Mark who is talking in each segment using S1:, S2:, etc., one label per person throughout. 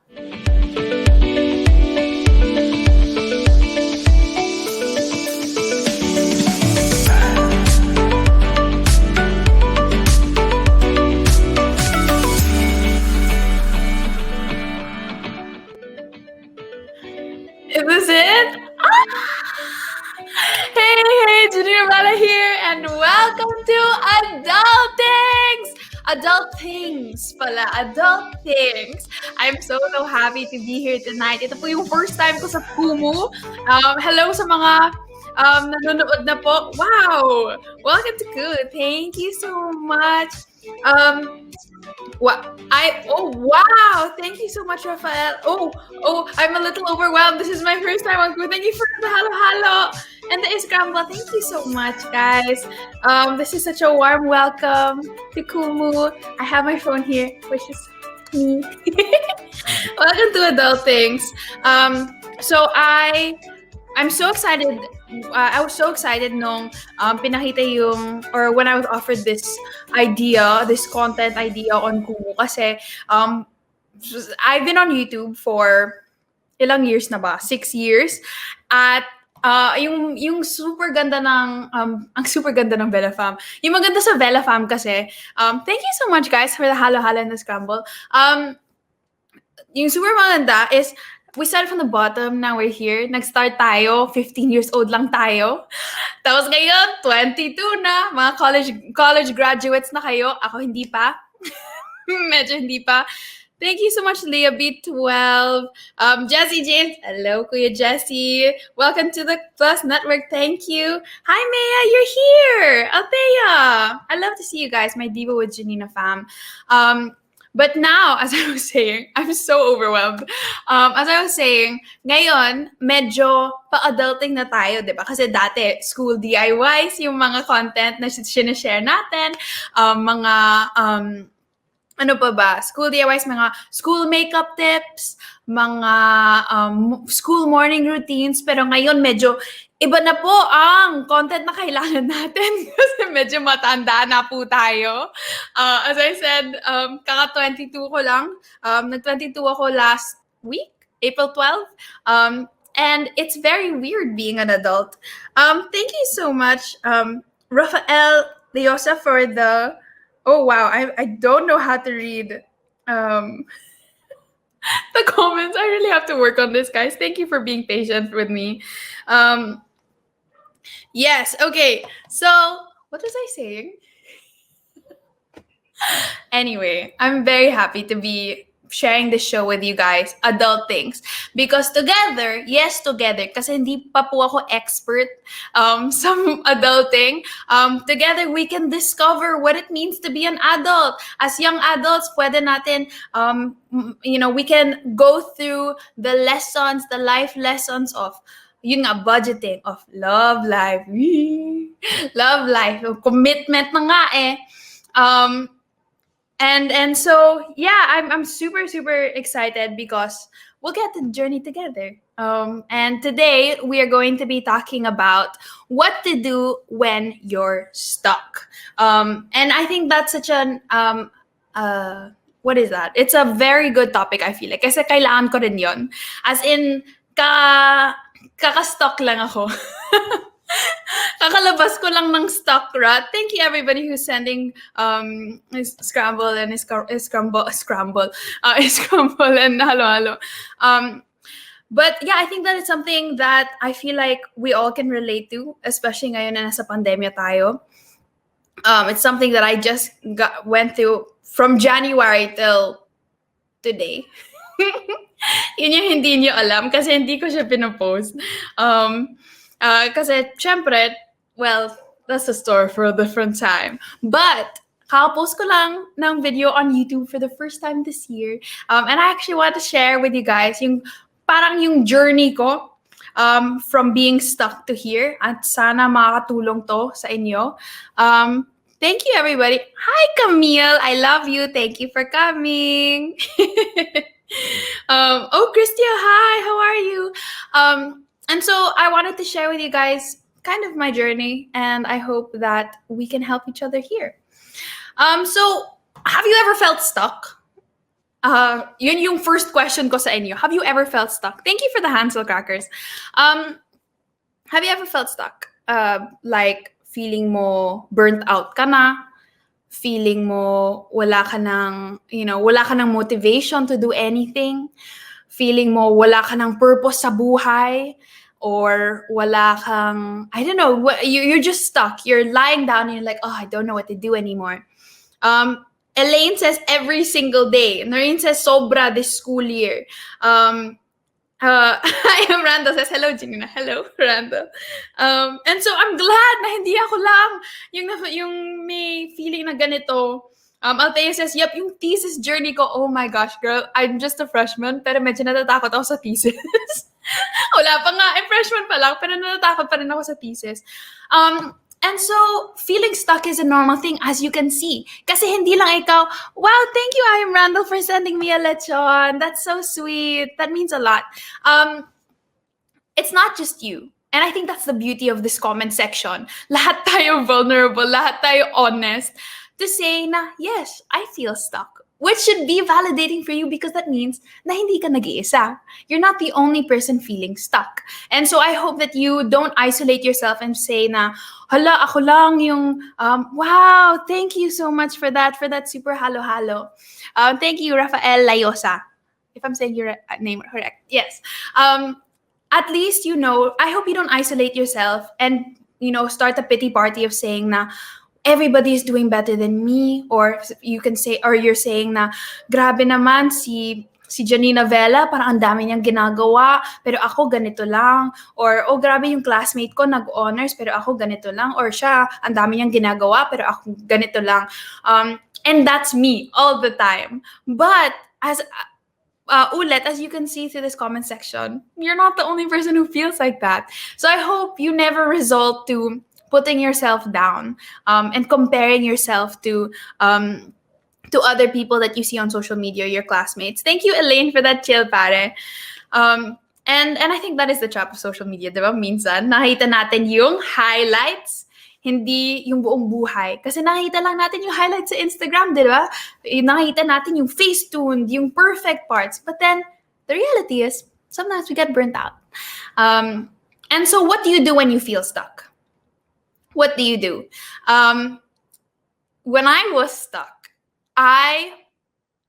S1: Is this it? Hey, Janina Vela here, and welcome to Adulthings! Adulthings pala, Adulthings. I'm so happy to be here tonight. Ito po yung first time ko sa Kumu. Hello sa mga nanonood na po. Wow! Welcome to Good. Thank you so much. Wow! Thank you so much, Rafael. I'm a little overwhelmed. This is my first time on Good. Thank you for the halo and the Iskramba. Thank you so much, guys. This is such a warm welcome to Kumu. I have my phone here, which is me. Welcome to Adulthings. So I'm so excited. I was so excited nung pinakita when I was offered this idea, this content idea on Kumu kasi I've been on YouTube for ilang years na ba? 6 years. At yung super ganda ng ang super ganda ng Vela Fam. Yung maganda sa Vela Fam kasi thank you so much guys for the halo and the scramble. Yung super maganda is we started from the bottom, now we're here. Nag-start tayo, 15 years old lang tayo. Tapos ngayon, 22 na. Mga college graduates na kayo. Ako hindi pa. Medyo hindi pa. Thank you so much, Leah B12. Jessie James. Hello, Kuya Jessie. Welcome to the Plus Network. Thank you. Hi, Maya. You're here. Althea. I love to see you guys. My Diva with Janina fam. But now, as I was saying, I'm so overwhelmed. As I was saying, ngayon, medyo pa-adulting na tayo, di ba? Kasi dati, school DIYs, yung mga content na sinishare natin, ano pa ba? School DIYs, mga school makeup tips, mga school morning routines. Pero ngayon, medyo iba na po ang content na kailangan natin kasi medyo matanda na po tayo. As I said, kaka-22 ko lang. Nag-22 ako last week, April 12. And it's very weird being an adult. Thank you so much, Rafael Leosa, for the... Oh, wow. I don't know how to read the comments. I really have to work on this, guys. Thank you for being patient with me. Yes, okay. So, what was I saying? Anyway, I'm very happy to be sharing this show with you guys, Adulthings. Because together, kasi hindi pa po ako expert sa adulting, together we can discover what it means to be an adult. As young adults, pwede natin, we can go through the life lessons of yun nga, budgeting, of love life, commitment na nga eh. And so yeah, I'm super excited because we'll get the journey together. And today we are going to be talking about what to do when you're stuck. And I think that's such an what is that? It's a very good topic, I feel like. Kasi kailangan ko rin yun. As in, kaka-stuck lang ako. Kakalabas ko lang ng stock rut. Thank you everybody who's sending scramble and scramble and halo. But yeah, I think that is something that I feel like we all can relate to, especially ngayon na nasa pandemya tayo. It's something that I just went through from January till today. Yun yung hindi nyo alam kasi hindi ko siya pinopost. Kasi, syempre, well, that's a story for a different time. But, kakapost ko lang ng video on YouTube for the first time this year. And I actually want to share with you guys yung journey ko from being stuck to here. At sana makakatulong to sa inyo. Thank you, everybody. Hi, Camille. I love you. Thank you for coming. Christia, hi. How are you? And so I wanted to share with you guys kind of my journey, and I hope that we can help each other here. So have you ever felt stuck? Yun yung first question ko sa inyo. Have you ever felt stuck? Thank you for the Hansel crackers. Have you ever felt stuck? Like, feeling mo burnt out ka na, feeling mo wala ka ng motivation to do anything, feeling mo wala ka ng purpose sa buhay, or wala kang, I don't know, you're just stuck. You're lying down and you're like, oh, I don't know what to do anymore. Elaine says every single day. Noreen says sobra this school year. I am Randall says, hello, Janina. Hello, Randall. And so I'm glad na hindi ako lang yung may feeling na ganito. Althea says, yep, yung thesis journey ko, oh my gosh, girl, I'm just a freshman, pero medyo natatakot ako sa thesis. Wala pa nga, freshman pa lang, pero natatakot pa rin ako sa thesis. And so, feeling stuck is a normal thing, as you can see. Kasi hindi lang ikaw, wow, thank you, I am Randall, for sending me a lechon. That's so sweet. That means a lot. It's not just you. And I think that's the beauty of this comment section. Lahat tayo vulnerable, lahat tayo honest to say na, yes, I feel stuck. Which should be validating for you because that means na hindi ka nag-iisa. You're not the only person feeling stuck. And so I hope that you don't isolate yourself and say na, hala, ako lang yung, wow, thank you so much for that super halo-halo. Thank you, Rafael Layosa. If I'm saying your name correct. Yes. At least, I hope you don't isolate yourself and, start a pity party of saying na, everybody is doing better than me, or you can say, or you're saying na, grabe naman si Janina Vela, parang ang dami niyang ginagawa, pero ako ganito lang. Or, oh, grabe yung classmate ko, nag-honors, pero ako ganito lang. Or siya, ang dami niyang ginagawa, pero ako ganito lang. And that's me all the time. But, as you can see through this comment section, you're not the only person who feels like that. So I hope you never resort to putting yourself down and comparing yourself to other people that you see on social media, your classmates. Thank you, Elaine, for that chill, pare. And I think that is the trap of social media, diba? Minsan, nakita natin yung highlights, hindi yung buong buhay. Kasi nakita lang natin yung highlights sa Instagram, diba? Nakita natin yung face-tuned, yung perfect parts. But then, the reality is, sometimes we get burnt out. And so, what do you do when you feel stuck? What do you do? When I was stuck, I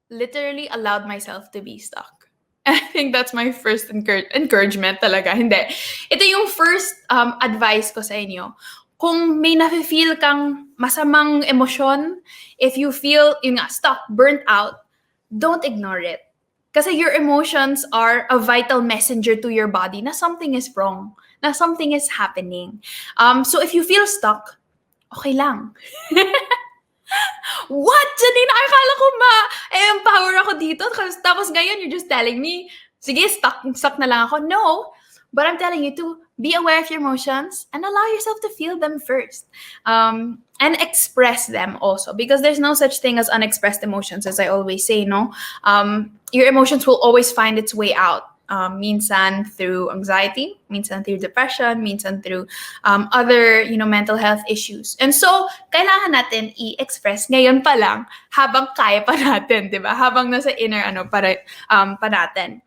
S1: literally allowed myself to be stuck. And I think that's my first encouragement talaga. Hindi. Ito yung first advice ko sa inyo. Kung may nafe-feel kang masamang emosyon, if you feel stuck, burnt out, don't ignore it. Kasi your emotions are a vital messenger to your body na something is wrong, na something is happening. So if you feel stuck, okay lang. What? Janina, akala ko ma-empower ako dito. Tapos ngayon, you're just telling me, sige, stuck na lang ako. No, but I'm telling you to be aware of your emotions and allow yourself to feel them first. And express them also, because there's no such thing as unexpressed emotions, as I always say, no? Your emotions will always find its way out. Minsan through anxiety, minsan through depression, minsan through other, mental health issues. And so, kailangan natin i-express ngayon pa lang habang kaya pa natin, di ba? Habang nasa inner pa natin.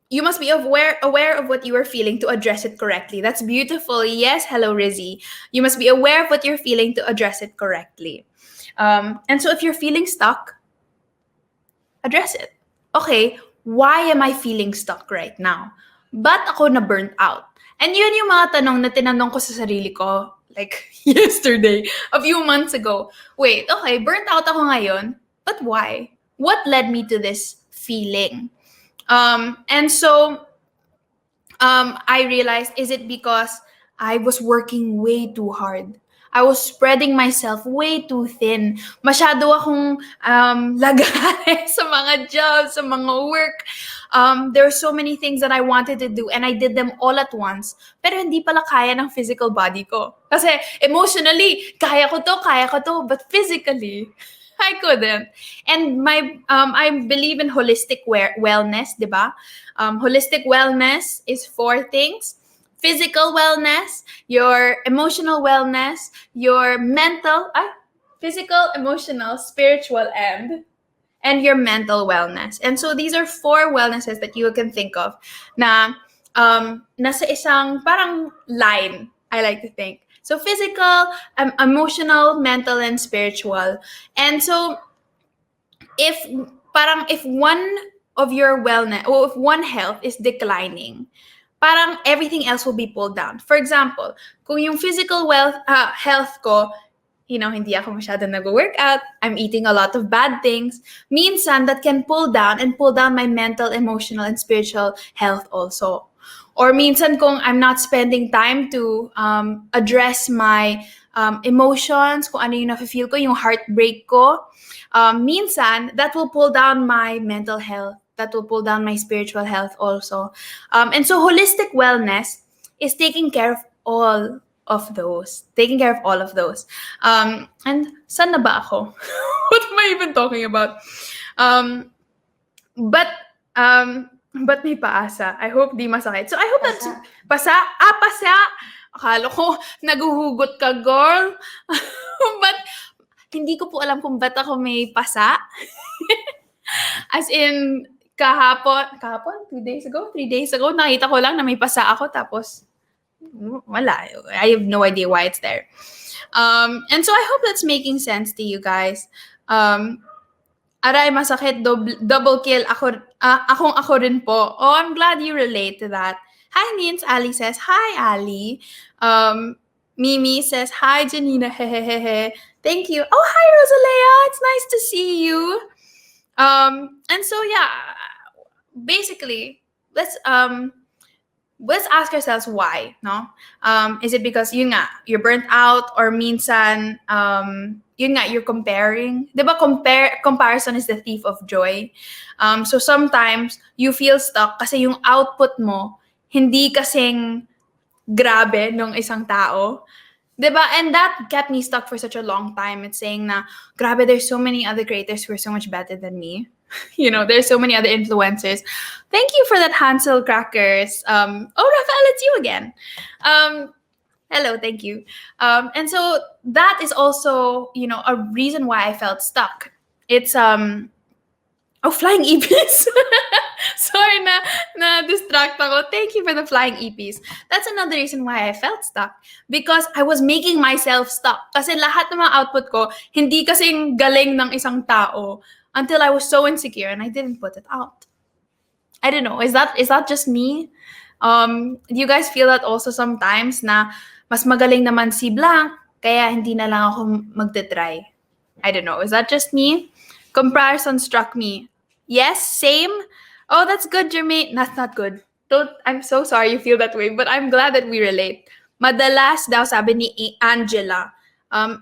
S1: You must be aware of what you are feeling to address it correctly. That's beautiful. Yes, hello, Rizzy. You must be aware of what you're feeling to address it correctly. And so if you're feeling stuck, address it. Okay, why am I feeling stuck right now? Ba't ako na burnt out? And yun yung mga tanong na tinanong ko sa sarili ko like yesterday, a few months ago. Wait, okay, burnt out ako ngayon, but why? What led me to this feeling? And so I realized, is it because I was working way too hard? I was spreading myself way too thin. Masyado akong lagay sa mga jobs, sa mga work. There are so many things that I wanted to do and I did them all at once. Pero hindi pala kaya ng physical body ko. Kasi emotionally, kaya ko to, but physically, I couldn't. And I believe in holistic wellness, diba? Holistic wellness is 4 things. Physical wellness, your emotional wellness, your mental, physical, emotional, spiritual, and and your mental wellness. And so these are 4 wellnesses that you can think of na nasa isang parang line, I like to think. So physical, emotional, mental, and spiritual. And so if if one of your wellness or if one health is declining, parang everything else will be pulled down. For example, kung yung physical health ko, hindi ako masyado nag-workout, I'm eating a lot of bad things, minsan that can pull down my mental, emotional, and spiritual health also. Or minsan kung I'm not spending time to address my emotions, kung ano yung nafe-feel ko, yung heartbreak ko, minsan that will pull down my mental health, that will pull down my spiritual health also. And so holistic wellness is taking care of all of those. And saan na ba ako? What am I even talking about? But may paasa. I hope di masakit. So I hope that's pasa. Pasa. Akala ko naguhugot ka, girl. But hindi ko po alam kung ba't ako may pasa. As in, kahapon, 3 days ago, nakita ko lang na may pasa ako, tapos, wala. I have no idea why it's there. And so I hope that's making sense to you guys. Aray, masakit, double kill, ako rin po. Oh, I'm glad you relate to that. Hi, Nins. Ali says, hi, Ali. Mimi says, hi, Janina, hehehehe. Thank you. Oh, hi, Rosalea. It's nice to see you. And so, yeah, basically, let's ask ourselves why, no? Is it because you're burnt out, or minsan you're comparing? Diba comparison is the thief of joy. So sometimes you feel stuck kasi yung output mo hindi kasing grabe nung isang tao. Diba? And that kept me stuck for such a long time. It's saying na, grabe, there's so many other creators who are so much better than me. There's so many other influencers. Thank you for that, Hansel Crackers. Rafael, it's you again. Hello, thank you. And so that is also, a reason why I felt stuck. It's, flying EPs. Sorry na distract ako. Thank you for the flying EPs. That's another reason why I felt stuck. Because I was making myself stuck. Kasi lahat ng mga output ko, hindi kasing galing ng isang tao until I was so insecure and I didn't put it out. I don't know. Is that just me? Do you guys feel that also sometimes na mas magaling naman si Blanc, kaya hindi na lang ako magte-try? I don't know. Is that just me? Comparison struck me. Yes, same. Oh, that's good, Jermaine. That's not good. I'm so sorry you feel that way, but I'm glad that we relate. Madalas daw, sabi ni Angela.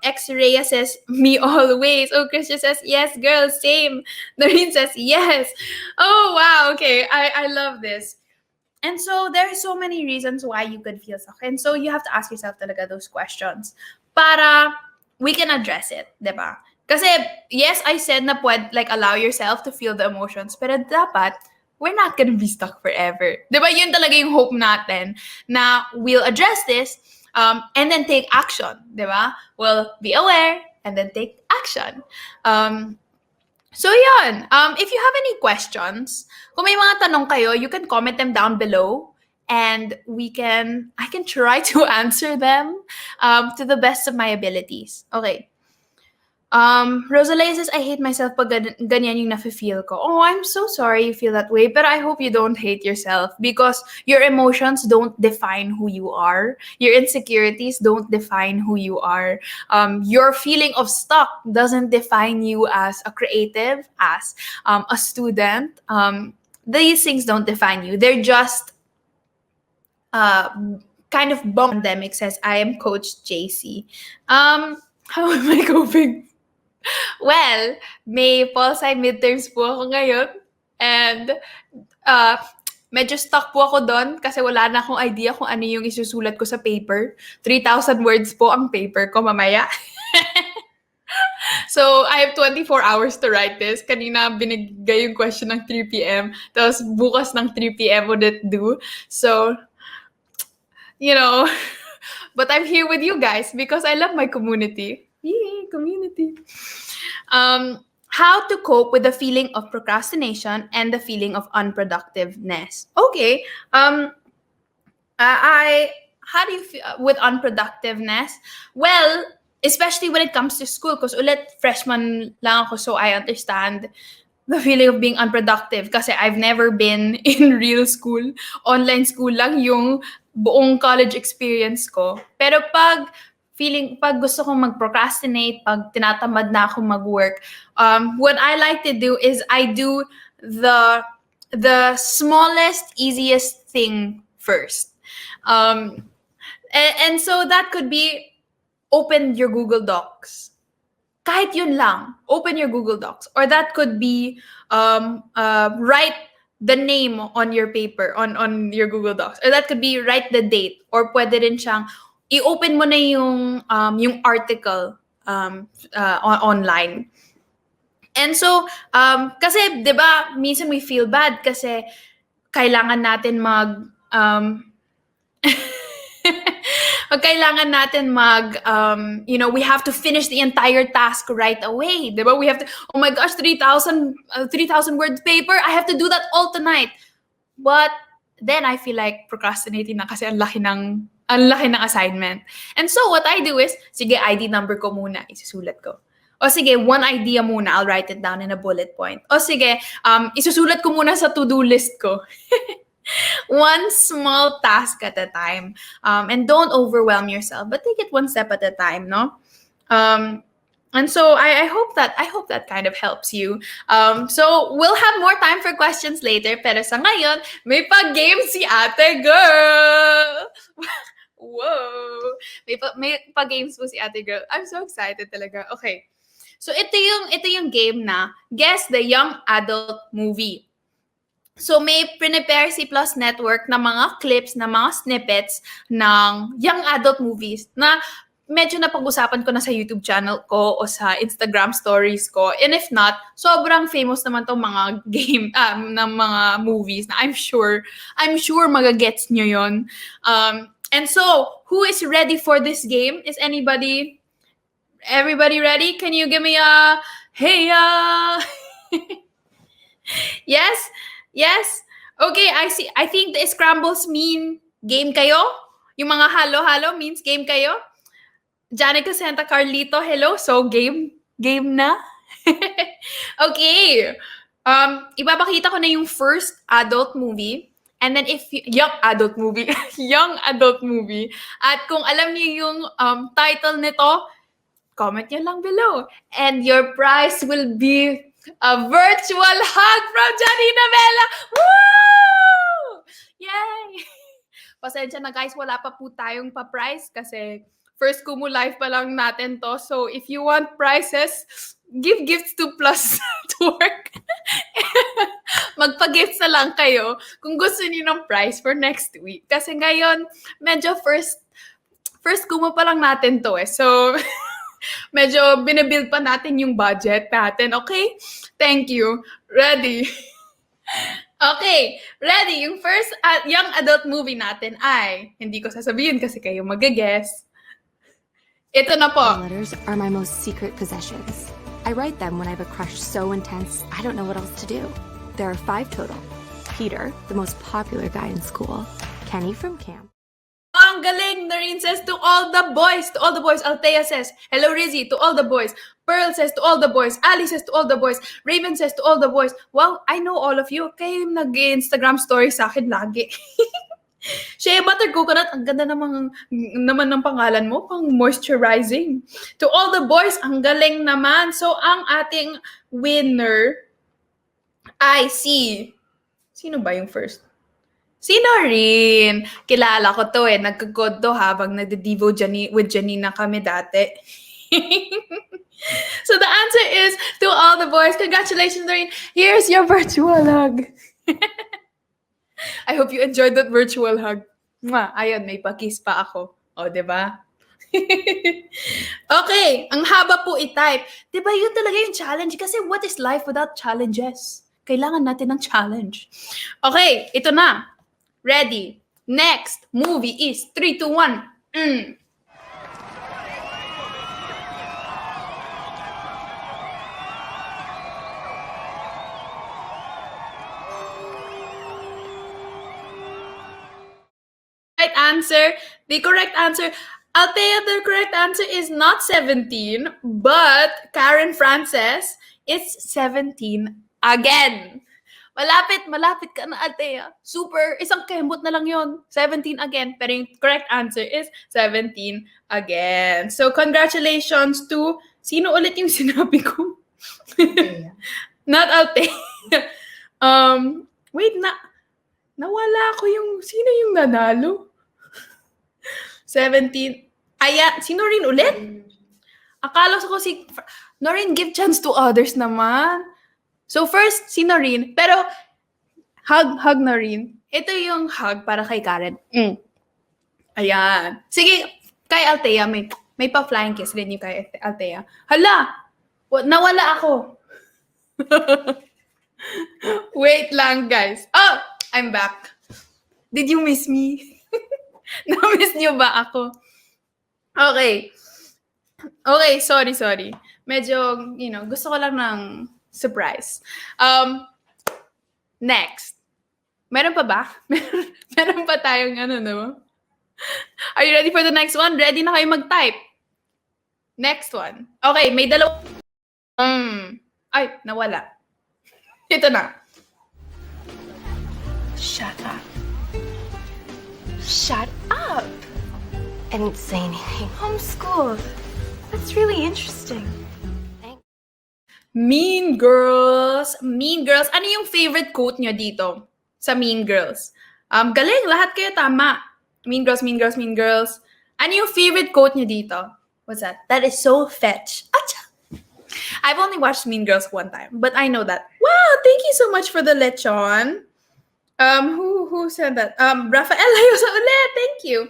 S1: X-Rhea says, me always. Oh, Christian says, yes, girl, same. Noreen says, yes. Oh, wow, okay. I love this. And so there are so many reasons why you could feel stuck. And so you have to ask yourself talaga those questions para we can address it, diba? Kasi, yes, I said na allow yourself to feel the emotions, pero dapat, we're not gonna be stuck forever. Diba? Yun talaga yung hope natin na we'll address this and then take action. Diba? We'll be aware and then take action. So yun, if you have any questions, kung may mga tanong kayo, you can comment them down below and I can try to answer them to the best of my abilities. Okay. Rosalie says, I hate myself pag ganyan yung nafe-feel ko. Oh, I'm so sorry you feel that way, but I hope you don't hate yourself because your emotions don't define who you are. Your insecurities don't define who you are. Your feeling of stuck doesn't define you as a creative, as a student. These things don't define you. They're just kind of pandemic, says, I am Coach JC. How am I coping? Well, may pol-sci midterms po ako ngayon and medyo stuck po ako doon kasi wala na akong idea kung ano yung isusulat ko sa paper. 3,000 words po ang paper ko mamaya. So, I have 24 hours to write this. Kanina binigay yung question ng 3 p.m. Tapos bukas ng 3 p.m. ulit due. So, but I'm here with you guys because I love my community. Yay, community. how to cope with the feeling of procrastination and the feeling of unproductiveness. Okay. How do you feel with unproductiveness? Well, especially when it comes to school, because ulit freshman lang ako, so I understand the feeling of being unproductive kasi I've never been in real school. Online school lang yung buong college experience ko. Pero pag gusto kong mag-procrastinate, pag tinatamad na ako mag-work, what I like to do is I do the smallest, easiest thing first. And so that could be open your Google Docs. Kahit yun lang, open your Google Docs. Or that could be write the name on your paper, on your Google Docs. Or that could be write the date. Or pwede rin siyang i-open mo na yung article online. And so, kasi, di ba, minsan we feel bad kasi kailangan natin kailangan natin we have to finish the entire task right away. Di ba? We have to, oh my gosh, 3,000 word paper, I have to do that all tonight. But then I feel like procrastinating na kasi ang laki ng assignment. And so what I do is, sige, ID number ko muna, isusulat ko. O sige, one idea muna, I'll write it down in a bullet point. O sige, isusulat ko muna sa to-do list ko. One small task at a time. And don't overwhelm yourself, but take it one step at a time, no? And so I hope that kind of helps you. So we'll have more time for questions later, pero sa ngayon, may pa-game si ate girl! Whoa! May pa-games po si ate girl. I'm so excited talaga. Okay. So ito yung game na guess the young adult movie. So may prepare C+ Network na mga clips, na mga snippets ng young adult movies na medyo napag-usapan ko na sa YouTube channel ko o sa Instagram stories ko. And if not, sobrang famous naman tong mga game ng mga movies na I'm sure magagets nyo yon. And so, who is ready for this game? Is everybody ready? Can you give me a hey? Yes? Yes? Okay, I think the scrambles mean game kayo. Yung mga halo-halo means game kayo. Janica Santa Carlito, hello. So, game na? Okay. Ipapakita ko na yung first adult movie. And then young adult movie. At kung alam niyo yung title nito, comment nyo lang below. And your prize will be a virtual hug from Janina Vela! Woo! Yay! Pasensya na guys, wala pa po tayong pa-prize kasi first Kumu Live pa lang natin to. So if you want prizes, give gifts to Plus Network. Magpa-gifts na lang kayo kung gusto niyo ng prize for next week. Kasi ngayon, medyo first Kumu pa lang natin to eh. So medyo binabuild pa natin yung budget natin. Okay? Thank you. Ready? Okay. Ready? Yung first young adult movie natin ay, hindi ko sasabihin kasi kayo mag-guess. Ito na po.
S2: Letters are my most secret possessions. I write them when I have a crush so intense, I don't know what else to do. There are 5 total. Peter, the most popular guy in school. Kenny from camp.
S1: Ang galing! Noreen says to all the boys. To all the boys. Althea says, hello Rizzy, to all the boys. Pearl says to all the boys. Ali says to all the boys. Raven says to all the boys. Wow, I know all of you. Kayo yung nag-Instagram story sa akin lagi. Shea Butter Coconut, ang ganda naman ng pangalan mo, pang moisturizing. To all the boys, ang galing naman. So, ang ating winner ay sino ba yung first? Si Noreen. Kilala ko to eh. Nagkakod to habang nagde-devo with Janina kami dati. So the answer is to all the boys. Congratulations, Noreen. Here's your virtual hug. I hope you enjoyed that virtual hug. Mwah, ayun, may pa-kiss pa ako. O, diba? Okay, ang haba po i-type. Diba yun talaga yung challenge? Kasi what is life without challenges? Kailangan natin ng challenge. Okay, ito na. Ready. Next movie is 3, 2, 1. answer, Althea, the correct answer is not 17, but Karen Frances, it's 17 again. Malapit ka na, Althea. Super, isang kembot na lang yon. 17 again. Pero yung correct answer is 17 again. So, congratulations to, sino ulit yung sinabi ko? Not Althea. Wait, nawala ko yung, sino yung nanalo? 17. Ayan, sino rin ulit? Akala ko si, Noreen, give chance to others naman. So first, si Noreen. Pero, hug Noreen. Ito yung hug para kay Karen. Ayan. Sige, kay Althea, may pa-flying kiss rin yung kay Althea. Hala! Nawala ako. Wait lang, guys. Oh! I'm back. Did you miss me? Na-miss niyo ba ako? Okay. Okay, sorry. Medyo, gusto ko lang ng surprise. Next. Meron pa ba? Meron pa tayong no? Are you ready for the next one? Ready na kayo mag-type? Next one. Okay, may dalawa. Ay, nawala. Ito na.
S2: Shut up. Shut up! I didn't say anything. Homeschool. That's really interesting.
S1: Mean Girls. Mean Girls. Ano yung favorite quote nyo dito sa Mean Girls? Galing, lahat kayo tama. Mean Girls, Mean Girls, Mean Girls. Ano yung favorite quote nyo dito? What's that? That is so fetch. Acha! I've only watched Mean Girls one time, but I know that. Wow, thank you so much for the lechon. Who said that? Rafael Layosa ulit. Thank you.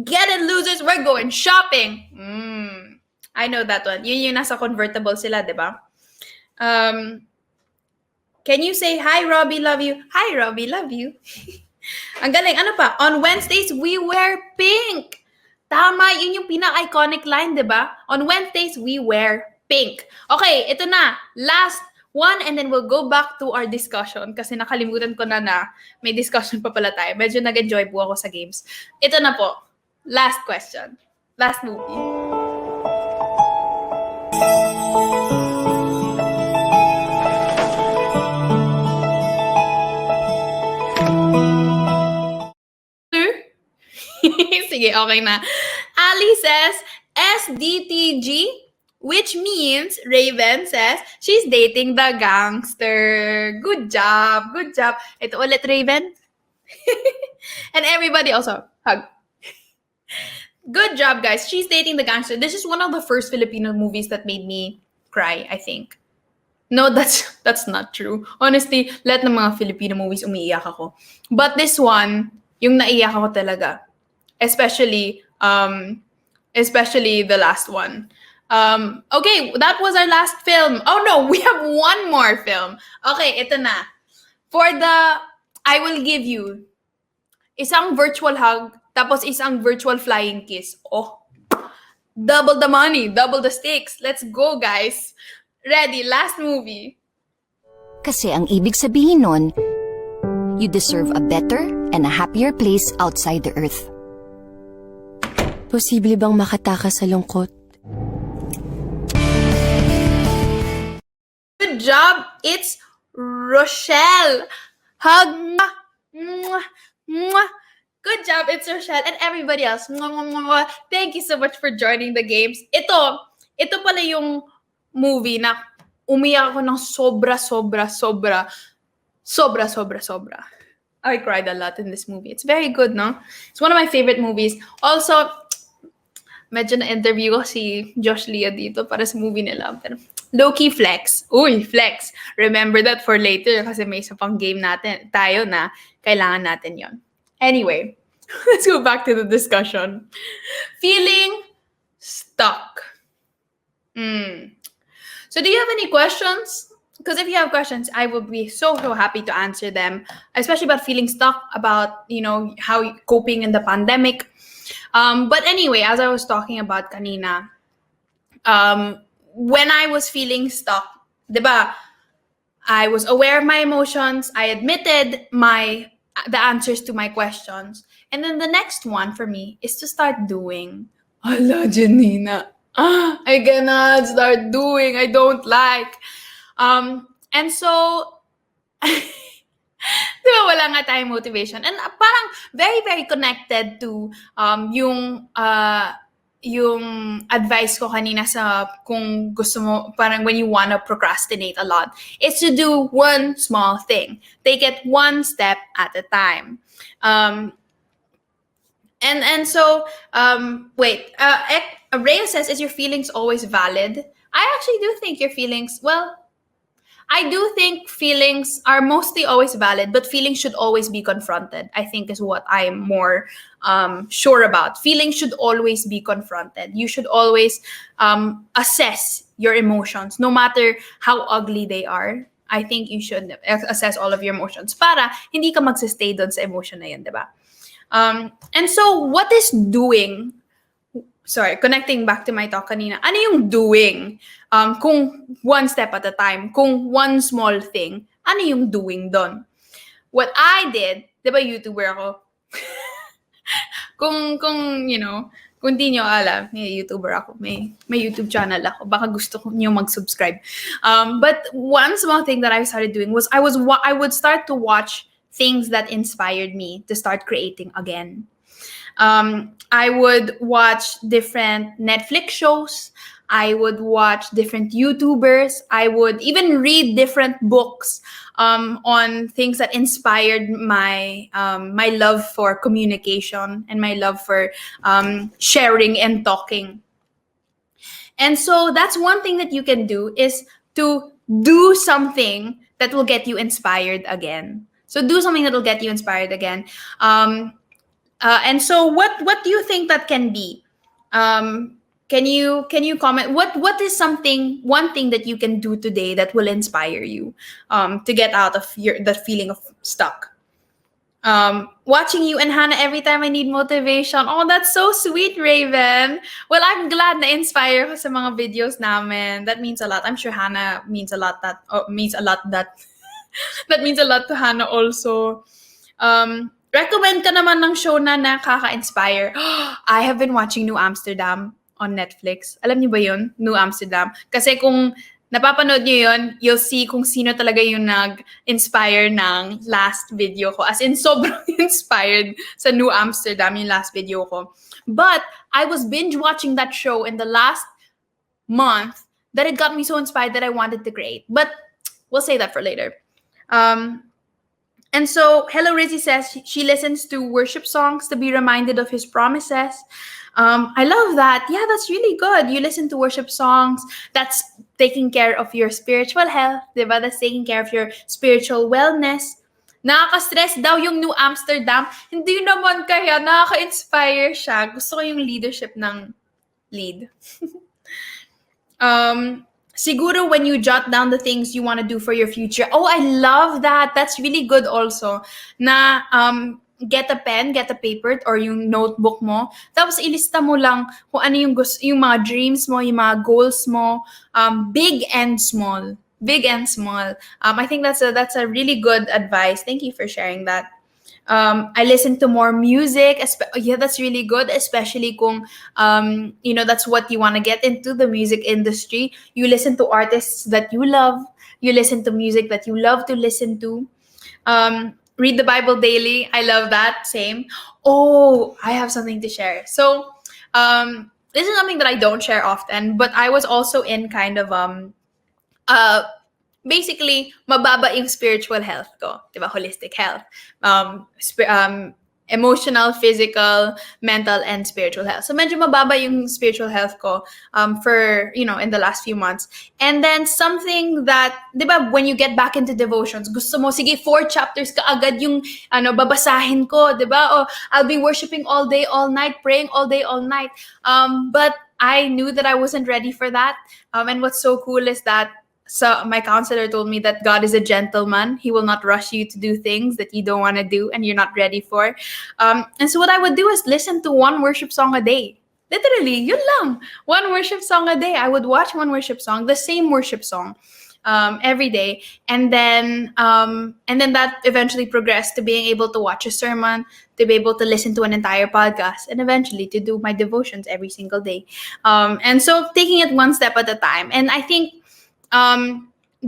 S1: Get it, losers. We're going shopping. I know that one. Yun yung nasa convertible sila, di ba? Can you say, hi, Robbie, love you? Hi, Robbie, love you. Ang galing. Ano pa? On Wednesdays, we wear pink. Tama. Yun yung pinaka-iconic line, di ba? On Wednesdays, we wear pink. Okay, ito na. Last one, and then we'll go back to our discussion kasi nakalimutan ko na may discussion pa pala tayo. Medyo nag-enjoy po ako sa games. Ito na po. Last question. Last movie. Sige, okay na. Ali says, SDTG, which means Raven says, she's dating the gangster. Good job. Good job. Ito ulit, Raven. And everybody also, hug. Good job, guys. She's dating the gangster. This is one of the first Filipino movies that made me cry, I think. No, that's not true. Honestly, lahat ng mga Filipino movies umiiyak ako. But this one, yung naiyak ako talaga. Especially the last one. Okay, that was our last film. Oh no, we have one more film. Okay, ito na. I will give you isang virtual hug, tapos isang virtual flying kiss. Oh, double the money, double the stakes. Let's go, guys. Ready, last movie.
S3: Kasi ang ibig sabihin nun, you deserve a better and a happier place outside the earth.
S2: Posible bang makatakas sa lungkot?
S1: Good job. It's Rochelle. Hug. Mwah, mwah. Good job. It's Rochelle and everybody else. Mwah, mwah, mwah. Thank you so much for joining the games. Ito pala yung movie na umiyak ako ng sobra. I cried a lot in this movie. It's very good, no? It's one of my favorite movies. Also, medyo na-interview ko si Josh Lea dito para sa movie nila. Pero low-key flex. Uy, flex. Remember that for later kasi may isa pang game tayo na kailangan natin yon. Anyway, let's go back to the discussion. Feeling stuck. So do you have any questions? Because if you have questions, I would be so happy to answer them, especially about feeling stuck, about, how coping in the pandemic. But anyway, as I was talking about kanina, when I was feeling stuck, diba, I was aware of my emotions. I admitted my the answers to my questions. And then the next one for me is to start doing. Hala, Janina. I cannot start doing. I don't like. And so, di ba wala nga tayong motivation? And parang very, very connected to yung advice ko kanina sa kung gusto mo, parang when you wanna procrastinate a lot, is to do one small thing. Take it one step at a time. And so, wait, Rhea says, is your feelings always valid? I actually do think your feelings, well, I do think feelings are mostly always valid, but feelings should always be confronted, I think is what I'm more sure about. Feelings should always be confronted. You should always assess your emotions, no matter how ugly they are. I think you should assess all of your emotions para hindi ka magsistay doon sa emotion na yun, di ba? And so, what is doing? Sorry, connecting back to my talk kanina. Ano yung doing? Kung one step at a time, kung one small thing, ano yung doing doon? What I did, di ba YouTuber ako? kung di nyo alam, may YouTuber ako, may YouTube channel ako, baka gusto nyo mag-subscribe. But one small thing that I started doing was I would start to watch things that inspired me to start creating again. I would watch different Netflix shows. I would watch different YouTubers. I would even read different books on things that inspired my love for communication and my love for sharing and talking. And so that's one thing that you can do, is to do something that will get you inspired again. So do something that will get you inspired again. And so what do you think that can be? Can you comment? What is one thing that you can do today that will inspire you to get out of that feeling of stuck? Watching you and Hannah every time I need motivation. Oh, that's so sweet, Raven. Well, I'm glad na inspire ko sa mga videos namin. That means a lot. I'm sure Hannah means a lot. That means a lot to Hannah also. Recommend ka naman ng show na nakaka-inspire. I have been watching New Amsterdam on Netflix. Alam niyo ba yun? New Amsterdam. Kasi kung napapanood niyo yun, you'll see kung sino talaga yung nag-inspire ng last video ko. As in, sobrang inspired sa New Amsterdam yung last video ko. But I was binge watching that show in the last month that it got me so inspired that I wanted to create. But we'll say that for later. And so, Hello Rizzy says she listens to worship songs to be reminded of his promises. I love that. Yeah, that's really good. You listen to worship songs. That's taking care of your spiritual health, diba? That's taking care of your spiritual wellness. Nakaka-stress daw yung New Amsterdam. Hindi naman kaya, nakaka-inspire siya. Gusto ko yung leadership ng lead. Siguro when you jot down the things you want to do for your future. Oh, I love that. That's really good also. Na get a pen, get a paper, or yung notebook mo. Tapos ilista mo lang kung ano yung mga dreams mo, yung mga goals mo, big and small. Big and small. I think that's a really good advice. Thank you for sharing that. I listen to more music. Yeah, that's really good, especially kung, that's what you want to get into, the music industry. You listen to artists that you love. You listen to music that you love to listen to. Read the Bible daily. I love that. Same. Oh, I have something to share. So, this is something that I don't share often, but I was also in kind of, basically, mababa yung spiritual health ko, diba? Holistic health, emotional, physical, mental, and spiritual health. So medyo mababa yung spiritual health ko for, in the last few months. And then something that, diba, when you get back into devotions, gusto mo, sige, 4 chapters ka agad yung babasahin ko, diba? Or I'll be worshiping all day, all night, praying all day, all night. But I knew that I wasn't ready for that. And what's so cool is that, so my counselor told me that God is a gentleman. He will not rush you to do things that you don't want to do and you're not ready for. And so what I would do is listen to one worship song a day. Literally, yun lang. One worship song a day. I would watch one worship song, the same worship song. every day, and then that eventually progressed to being able to watch a sermon, to be able to listen to an entire podcast, and eventually to do my devotions every single day. And so taking it one step at a time. And I think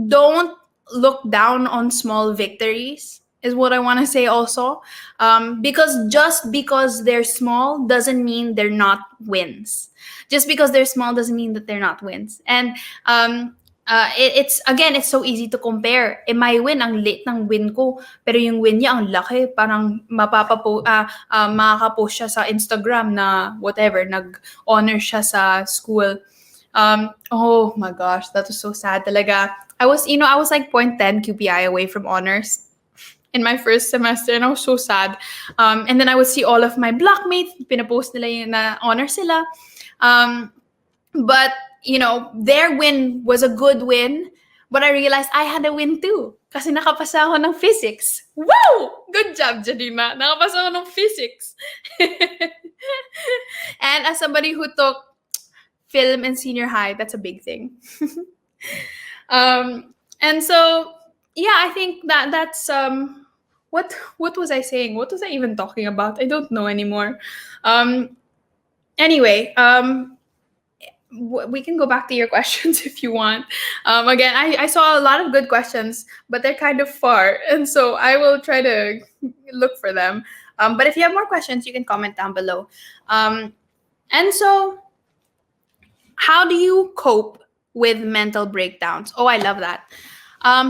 S1: don't look down on small victories is what I want to say also, because just because they're small doesn't mean they're not wins. Just because they're small doesn't mean that they're not wins. And it's so easy to compare. My win, ang late ng win ko, pero yung win niya ang laki. Parang makakapost siya sa Instagram na whatever, nag-honor siya sa school. Oh my gosh, that was so sad talaga. I was like 0.10 QPI away from honors in my first semester, and I was so sad. And then I would see all of my blockmates, pinapost nila yung na honor sila. But, their win was a good win, but I realized I had a win too. Kasi nakapasa ako ng physics. Wow! Good job, Janina. Nakapasa ako ng physics. And as somebody who took film in senior high, that's a big thing. And so, yeah, I think that's what was I saying? What was I even talking about? I don't know anymore. Anyway, we can go back to your questions if you want. Again, I saw a lot of good questions, but they're kind of far, and so I will try to look for them. But if you have more questions, you can comment down below. And so, how do you cope with mental breakdowns? Oh, I love that.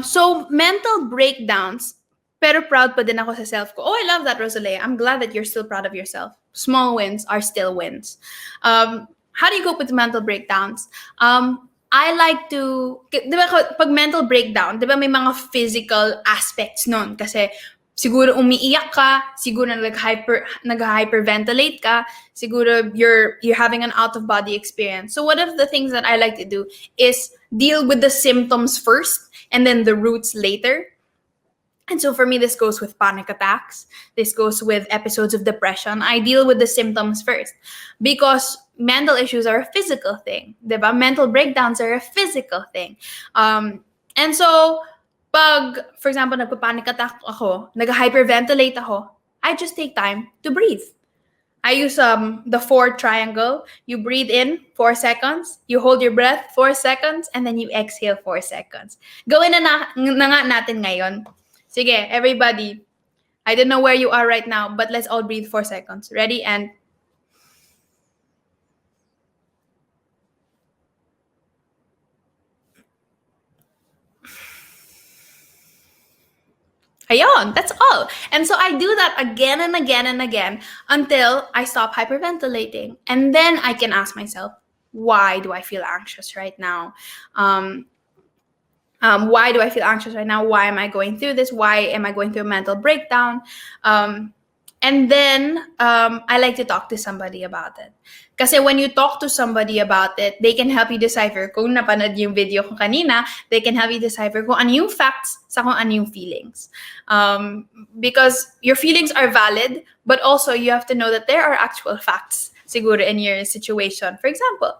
S1: So mental breakdowns, pero proud pa din ako sa self ko. Oh, I love that, Rosalie. I'm glad that you're still proud of yourself. Small wins are still wins. How do you cope with mental breakdowns? I like to, di ba pag mental breakdown, di ba may mga physical aspects nun? Kasi siguro umiiyak ka, siguro nag-hyperventilate ka, siguro you're having an out-of-body experience. So one of the things that I like to do is deal with the symptoms first and then the roots later. And so for me, this goes with panic attacks. This goes with episodes of depression. I deal with the symptoms first because mental issues are a physical thing. Diba? Mental breakdowns are a physical thing. And so, pag, for example, nagpa-panic attack ako, nag-hyperventilate ako, I just take time to breathe. I use the 4 triangle. You breathe in 4 seconds, you hold your breath 4 seconds, and then you exhale 4 seconds. Gawin na nga natin ngayon. Sige, everybody. I don't know where you are right now, but let's all breathe 4 seconds. Ready? And ayun, that's all. And so I do that again and again and again until I stop hyperventilating. And then I can ask myself, why do I feel anxious right now? Why do I feel anxious right now? Why am I going through this? Why am I going through a mental breakdown? And then I like to talk to somebody about it. Kasi when you talk to somebody about it, they can help you decipher. Kung napanood yung video ko kanina, they can help you decipher kung ano yung facts sa kung ano yung feelings. Because your feelings are valid, but also you have to know that there are actual facts siguro in your situation. For example,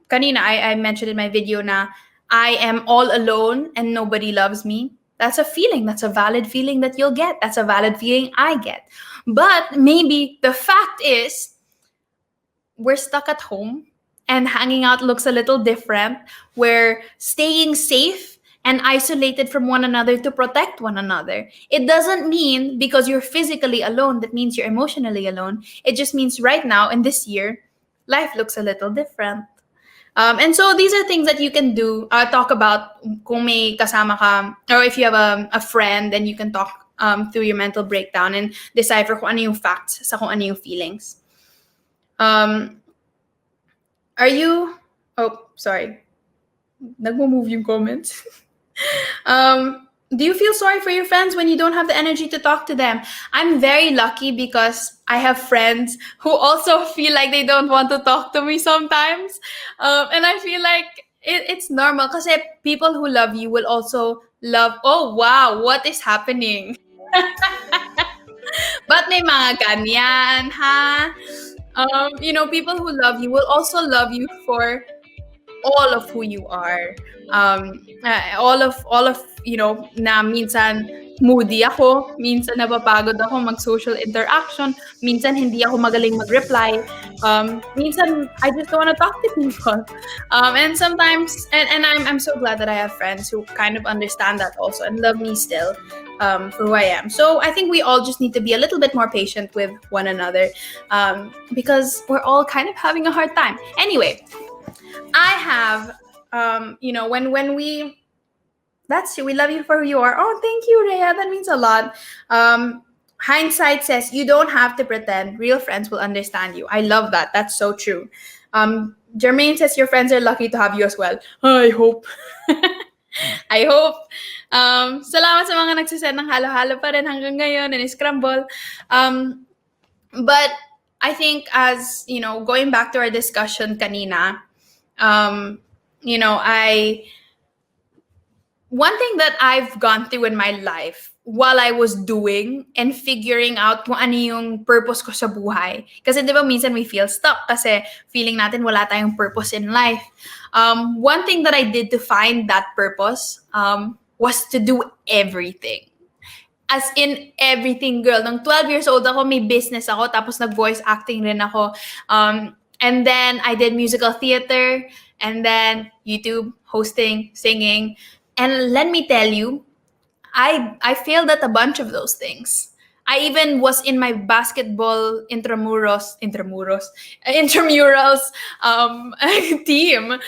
S1: kanina, I mentioned in my video na I am all alone and nobody loves me. That's a feeling. That's a valid feeling that you'll get. That's a valid feeling I get. But maybe the fact is we're stuck at home and hanging out looks a little different. We're staying safe and isolated from one another to protect one another. It doesn't mean because you're physically alone, that means you're emotionally alone. It just means right now in this year, life looks a little different. And so these are things that you can do, talk about kung may kasama ka, or if you have a friend, then you can talk through your mental breakdown and decipher kung ano yung facts sa kung ano yung feelings. Are you, oh, sorry. Nagmo-move yung comments. Do you feel sorry for your friends when you don't have the energy to talk to them? I'm very lucky because I have friends who also feel like they don't want to talk to me sometimes. And I feel like it's normal because people who love you will also love, oh wow, what is happening? But may mga ganyan, ha? People who love you will also love you for all of who you are. All of na minsan moody ako, minsan napapagod ako mag-social interaction, minsan hindi ako magaling mag-reply, minsan I just don't want to talk to people. And sometimes, and I'm so glad that I have friends who kind of understand that also and love me still, for who I am. So I think we all just need to be a little bit more patient with one another, because we're all kind of having a hard time. Anyway, I have, when that's you. We love you for who you are. Oh, thank you, Rhea. That means a lot. Hindsight says you don't have to pretend. Real friends will understand you. I love that. That's so true. Jermaine says your friends are lucky to have you as well. I hope. I hope. Salamat sa mga nagsasend ng halo-halo pa rin hanggang ngayon and scramble. But I think, as going back to our discussion kanina, one thing that I've gone through in my life while I was doing and figuring out kung ano yung purpose ko sa buhay. Kasi di ba minsan we feel stuck kasi feeling natin wala tayong purpose in life. One thing that I did to find that purpose was to do everything. As in everything, girl. Nung 12 years old ako, may business ako, tapos nag-voice acting rin ako. And then I did musical theater, and then YouTube, hosting, singing. And let me tell you, I failed at a bunch of those things. I even was in my basketball intramurals team.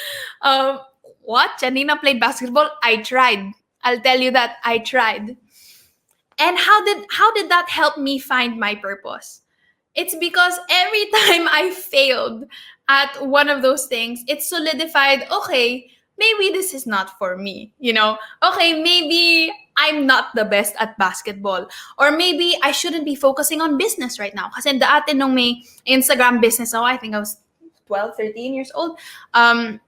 S1: What? Janina played basketball? I tried. I'll tell you that I tried. And how did that help me find my purpose? It's because every time I failed at one of those things, it solidified, okay, maybe this is not for me, Okay, maybe I'm not the best at basketball. Or maybe I shouldn't be focusing on business right now. Kasi dati nung may Instagram business ako, I think I was 12, 13 years old. When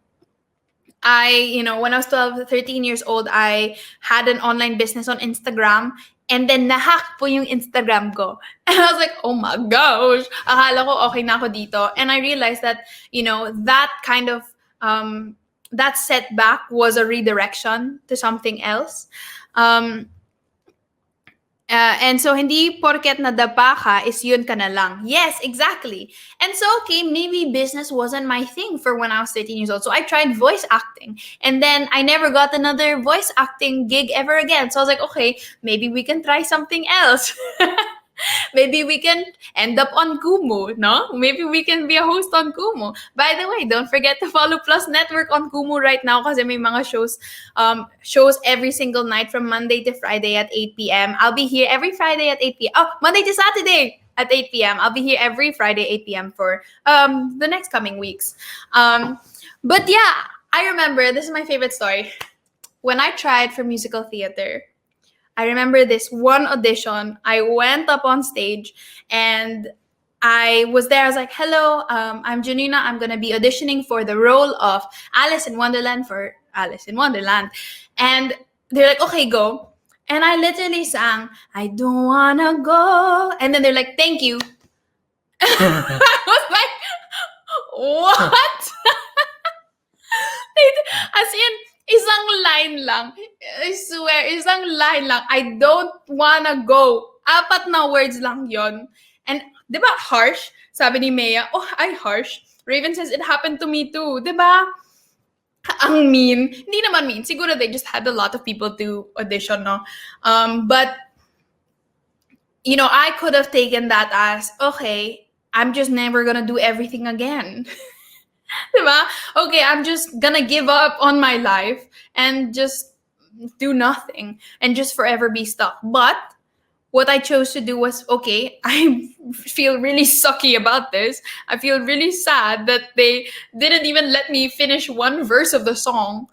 S1: I was 12, 13 years old, I had an online business on Instagram. And then nahack po yung Instagram ko. And I was like, oh my gosh, akala ko okay na ako dito. And I realized that, that kind of, that setback was a redirection to something else. And so, hindi porket nadapa ka is yun ka na lang. Yes, exactly. And so, okay, maybe business wasn't my thing for when I was 13 years old. So I tried voice acting. And then I never got another voice acting gig ever again. So I was like, okay, maybe we can try something else. Maybe we can end up on Kumu, no? Maybe we can be a host on Kumu. By the way, don't forget to follow Plus Network on Kumu right now kasi may mga shows every single night from Monday to Friday at 8 p.m. I'll be here every Friday at 8 p.m. Oh, Monday to Saturday at 8 p.m. I'll be here every Friday 8 p.m. for the next coming weeks. But yeah, I remember, this is my favorite story. When I tried for musical theater, I remember this one audition. I went up on stage and I was there. I was like, hello, I'm Janina. I'm going to be auditioning for the role of Alice in Wonderland for Alice in Wonderland. And they're like, okay, go. And I literally sang, I don't want to go. And then they're like, thank you. I was like, what? As in, isang line lang. I swear, isang line lang. I don't wanna go. 4 na words lang yon. And, di ba, harsh? Sabi ni Maya, oh, ay harsh. Raven says, it happened to me too. Di ba? Ang mean. Hindi naman mean. Siguro they just had a lot of people to audition, no? But, I could have taken that as, okay, I'm just never gonna do everything again. Diba? Okay, I'm just gonna give up on my life and just do nothing and just forever be stuck. But what I chose to do was, okay, I feel really sucky about this. I feel really sad that they didn't even let me finish one verse of the song.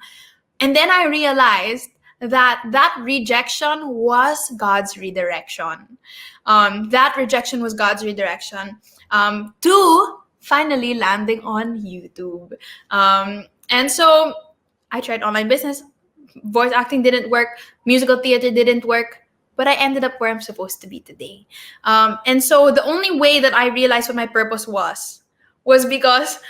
S1: And then I realized that rejection was God's redirection. That rejection was God's redirection to finally landing on YouTube. And so I tried online business. Voice acting didn't work. Musical theater didn't work. But I ended up where I'm supposed to be today. And so the only way that I realized what my purpose was because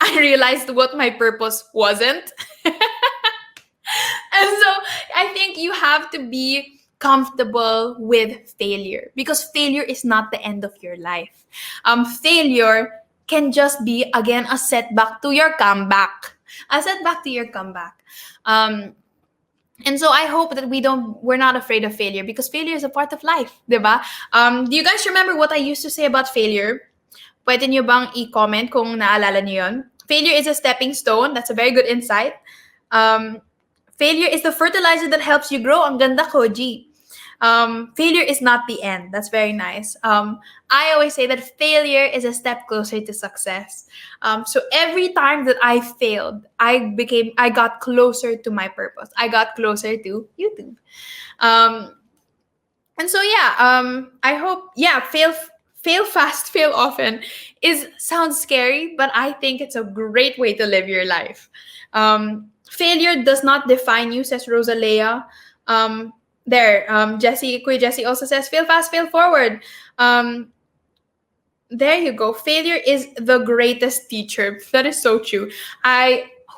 S1: I realized what my purpose wasn't. And so I think you have to be comfortable with failure, because failure is not the end of your life. Failure can just be, again, a setback to your comeback. A setback to your comeback. And so I hope that we're not afraid of failure, because failure is a part of life, diba? Do you guys remember what I used to say about failure? Pwede nyo bang i-comment kung naalala nyo yun? Failure is a stepping stone. That's a very good insight. Failure is the fertilizer that helps you grow. Ang ganda, Koji. Failure is not the end. That's very nice. I always say that failure is a step closer to success. So every time that I failed, I got closer to my purpose. I got closer to YouTube. And so I hope, fail fast, fail often sounds scary, but I think it's a great way to live your life. Failure does not define you, says Rosalea. Kuya Jessie also says, fail fast, fail forward. There you go. Failure is the greatest teacher. That is so true.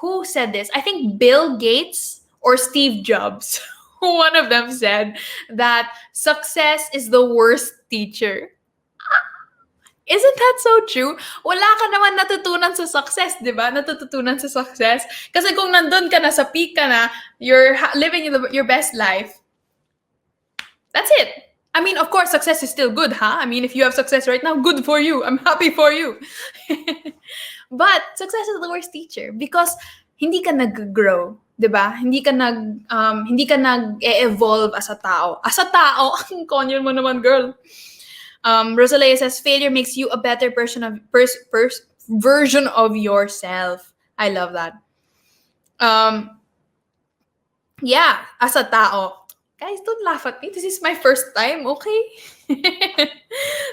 S1: Who said this? I think Bill Gates or Steve Jobs. One of them said that success is the worst teacher. Isn't that so true? Wala ka naman natutunan sa success, di ba? Natututunan sa success. Kasi kung nandun ka na, sa peak ka na, you're living your best life, that's it. I mean, of course, success is still good, huh? I mean, if you have success right now, good for you. I'm happy for you. But success is the worst teacher, because hindi ka nag-grow, di ba? Hindi ka nag-evolve as a tao. As a tao, ang konyo mo naman, girl. Rosalia says, failure makes you a better version of yourself. I love that. As a tao. Guys, don't laugh at me. This is my first time, okay? This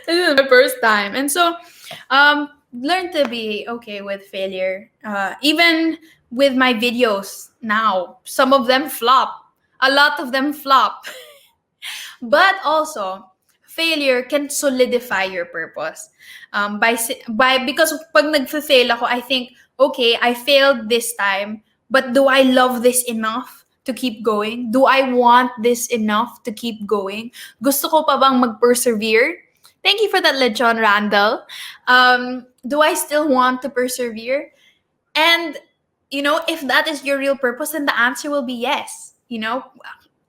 S1: is my first time. And so, learn to be okay with failure. Even with my videos now, some of them flop. A lot of them flop. But also, failure can solidify your purpose. Because pag nag-fail ako, I think, okay, I failed this time, but do I love this enough to keep going? Do I want this enough to keep going? Gusto ko pa bang mag-persevere? Thank you for that, Lechon Randall. Do I still want to persevere? And, if that is your real purpose, then the answer will be yes.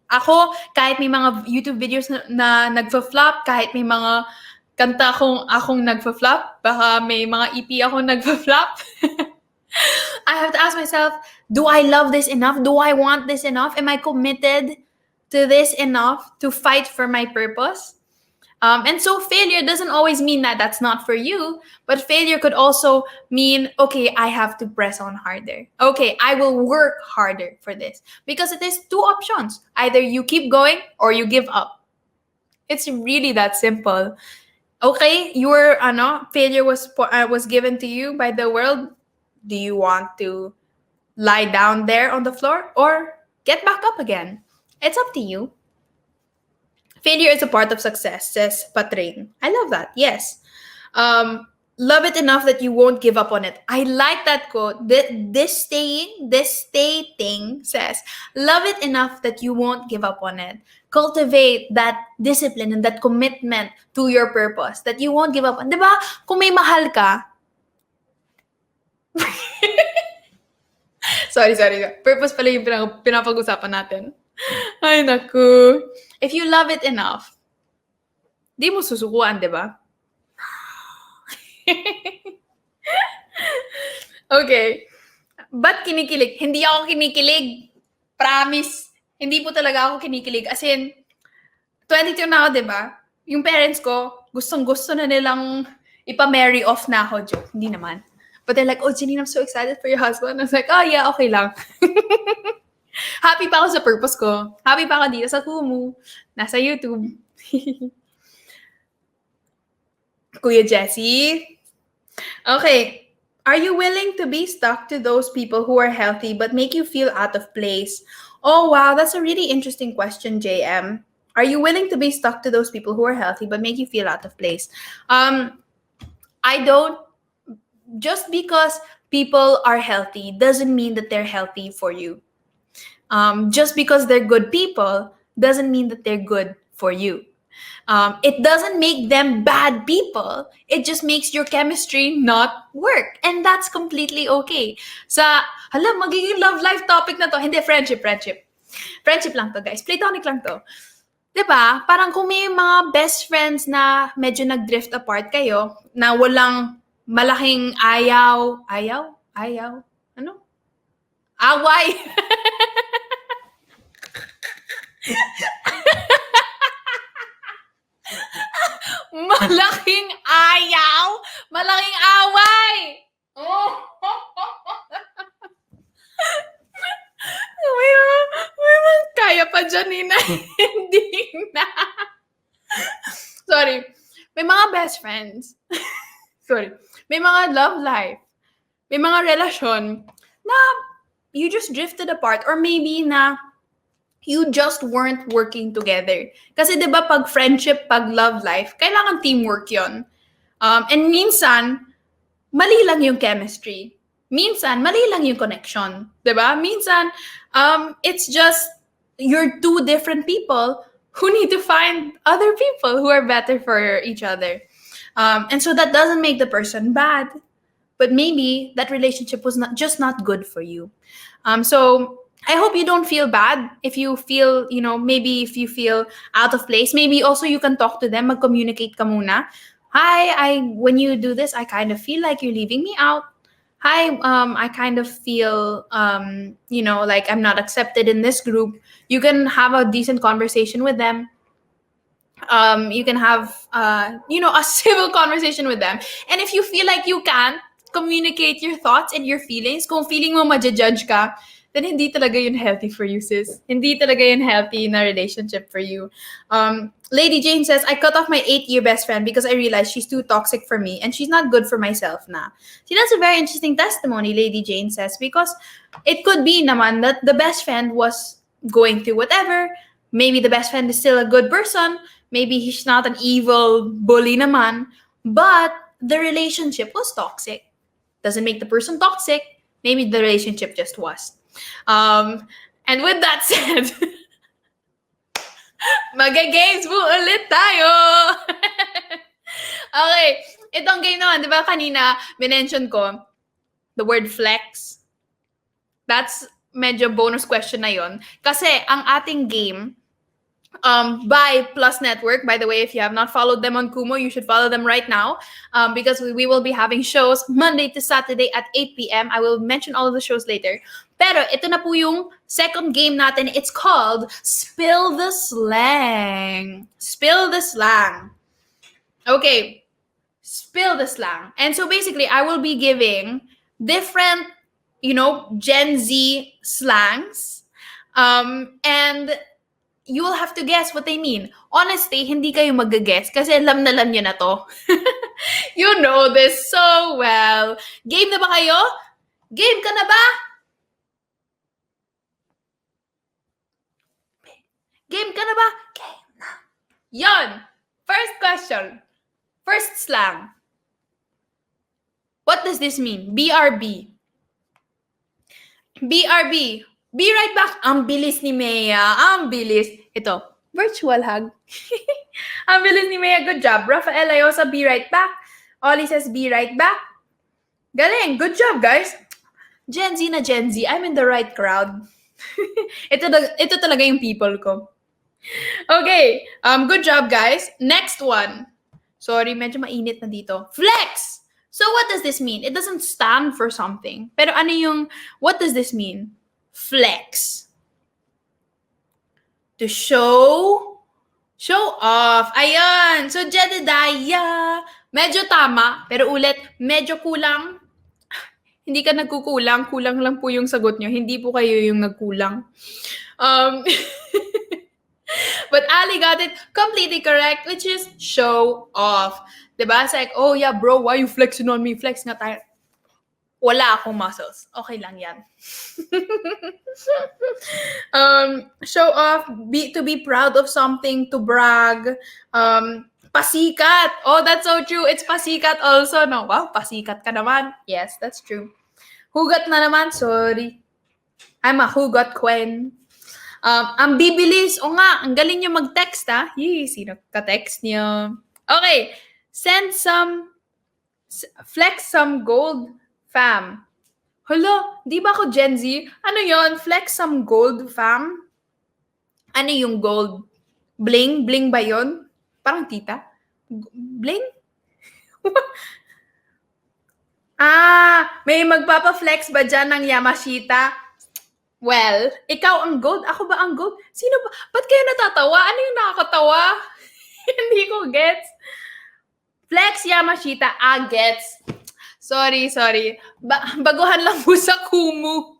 S1: Ako, kahit may mga YouTube videos na nagfa-flop, kahit may mga kanta akong nagfa-flop, baka may mga EP akong nagfa-flop, I have to ask myself, do I love this enough? Do I want this enough? Am I committed to this enough to fight for my purpose? And so failure doesn't always mean that that's not for you, but failure could also mean, okay, I have to press on harder. Okay, I will work harder for this. Because it is two options. Either you keep going or you give up. It's really that simple. Okay, failure was given to you by the world. Do you want to lie down there on the floor or get back up again? It's up to you. Failure is a part of success, says Patrain. I love that. Yes. Love it enough that you won't give up on it. I like that quote. This stating says, love it enough that you won't give up on it. Cultivate that discipline and that commitment to your purpose that you won't give up on. Diba? Kung may mahal ka, sorry. Purpose pala yung pinapag-usapan natin. Ay, naku. If you love it enough, di mo susukuan, di ba? Okay. Ba't kinikilig? Hindi ako kinikilig. Promise. Hindi po talaga ako kinikilig. As in, 22 na ako, di ba? Yung parents ko, gustong-gusto na nilang ipa-marry off na ako. Joke. Hindi naman. But they're like, oh, Janine, I'm so excited for your husband. I was like, oh, yeah, okay lang. Happy pa ako sa purpose ko. Happy pa ako dito sa Kumu. Nasa YouTube. Kuya Jessie. Okay. Are you willing to be stuck to those people who are healthy but make you feel out of place? Oh, wow. That's a really interesting question, JM. Are you willing to be stuck to those people who are healthy but make you feel out of place? I don't. Just because people are healthy doesn't mean that they're healthy for you. Just because they're good people doesn't mean that they're good for you. It doesn't make them bad people. It just makes your chemistry not work. And that's completely okay. Magiging love life topic na to. Hindi, friendship. Friendship lang to, guys. Platonic lang to. 'Di ba? Parang kung may mga best friends na medyo nag-drift apart kayo, na walang malaking ayaw? Ano? Away. Malaking ayaw, malaking away. Oh. may kaya pa Janina. Hindi na. Sorry. May mga best friends. Sorry. May mga love life. May mga relasyon na you just drifted apart, or maybe na you just weren't working together. Kasi 'di ba pag friendship, pag love life, kailangan teamwork 'yon. And minsan mali lang yung chemistry. Minsan mali lang yung connection, 'di ba? Minsan it's just you're two different people who need to find other people who are better for each other. And so that doesn't make the person bad, but maybe that relationship was not good for you. So I hope you don't feel bad if you feel, maybe if you feel out of place. Maybe also you can talk to them, mag-communicate ka muna. Hi, when you do this, I kind of feel like you're leaving me out. Hi, I kind of feel, like I'm not accepted in this group. You can have a decent conversation with them. You can have, a civil conversation with them. And if you feel like you can't communicate your thoughts and your feelings, kung feeling mo ma-judge ka, then hindi talaga yun healthy for you, sis. Hindi talaga yun healthy na relationship for you. Lady Jane says, I cut off my 8-year best friend because I realized she's too toxic for me and she's not good for myself na. See, that's a very interesting testimony, Lady Jane says, because it could be naman that the best friend was going through whatever. Maybe the best friend is still a good person. Maybe he's not an evil bully naman. But the relationship was toxic. Doesn't make the person toxic. Maybe the relationship just was. And with that said, mag-games po ulit tayo! Okay, itong game naman, di ba kanina, minention ko, the word flex. That's medyo bonus question na yon. Kasi ang ating game, by Plus Network. By the way, if you have not followed them on Kumu, you should follow them right now, because we will be having shows Monday to Saturday at 8 p.m. I will mention all of the shows later. Pero ito na po yung second game natin. It's called Spill the Slang. Spill the Slang. Okay. Spill the Slang. And so basically, I will be giving different, Gen Z slangs. And you will have to guess what they mean. Honestly, hindi kayo mag-guess kasi alam nyo na to. You know this so well. Game na ba kayo? Game ka na ba? Game ka na ba? Game na. Yon. First question. First slang. What does this mean? BRB. BRB. Be right back. Ang bilis ni Mea. Ang bilis. Ito, virtual hug. Ang bilis ni Mea. Good job. Rafael Ayosa, be right back. Ollie says, be right back. Galing. Good job, guys. Gen Z na Gen Z. I'm in the right crowd. ito talaga yung people ko. Okay. Good job, guys. Next one. Sorry, medyo mainit na dito. Flex. So what does this mean? It doesn't stand for something. Pero what does this mean? Flex. To show off. Ayan. So, Jedediah. Medyo tama. Pero ulit, medyo kulang. Hindi ka nagkukulang. Kulang lang po yung sagot nyo. Hindi po kayo yung nagkulang. But Ali got it completely correct, which is show off. Diba? It's like, oh yeah, bro, why you flexing on me? Flex nga tayo. Wala akong muscles. Okay lang yan. Show off, to be proud of something, to brag. Pasikat. Oh, that's so true. It's pasikat also. No, wow, pasikat ka naman. Yes, that's true. Hugot na naman, sorry. I'm a hugot queen. Ang bibilis. O nga, ang galing nyo mag-text, ha? Yee, sino ka-text nyo? Okay. Flex some gold, fam. Hala, di ba ako Gen Z? Ano yon? Flex some gold, fam? Ano yung gold? Bling? Bling ba yon? Parang tita? Bling? May magpapa-flex ba dyan ng Yamashita? Well, ikaw ang gold? Ako ba ang gold? Sino ba? Ba't kayo natatawa? Ano yung nakakatawa? Hindi ko gets. Flex Yamashita, gets. Sorry. Baguhan lang po sa Kumu.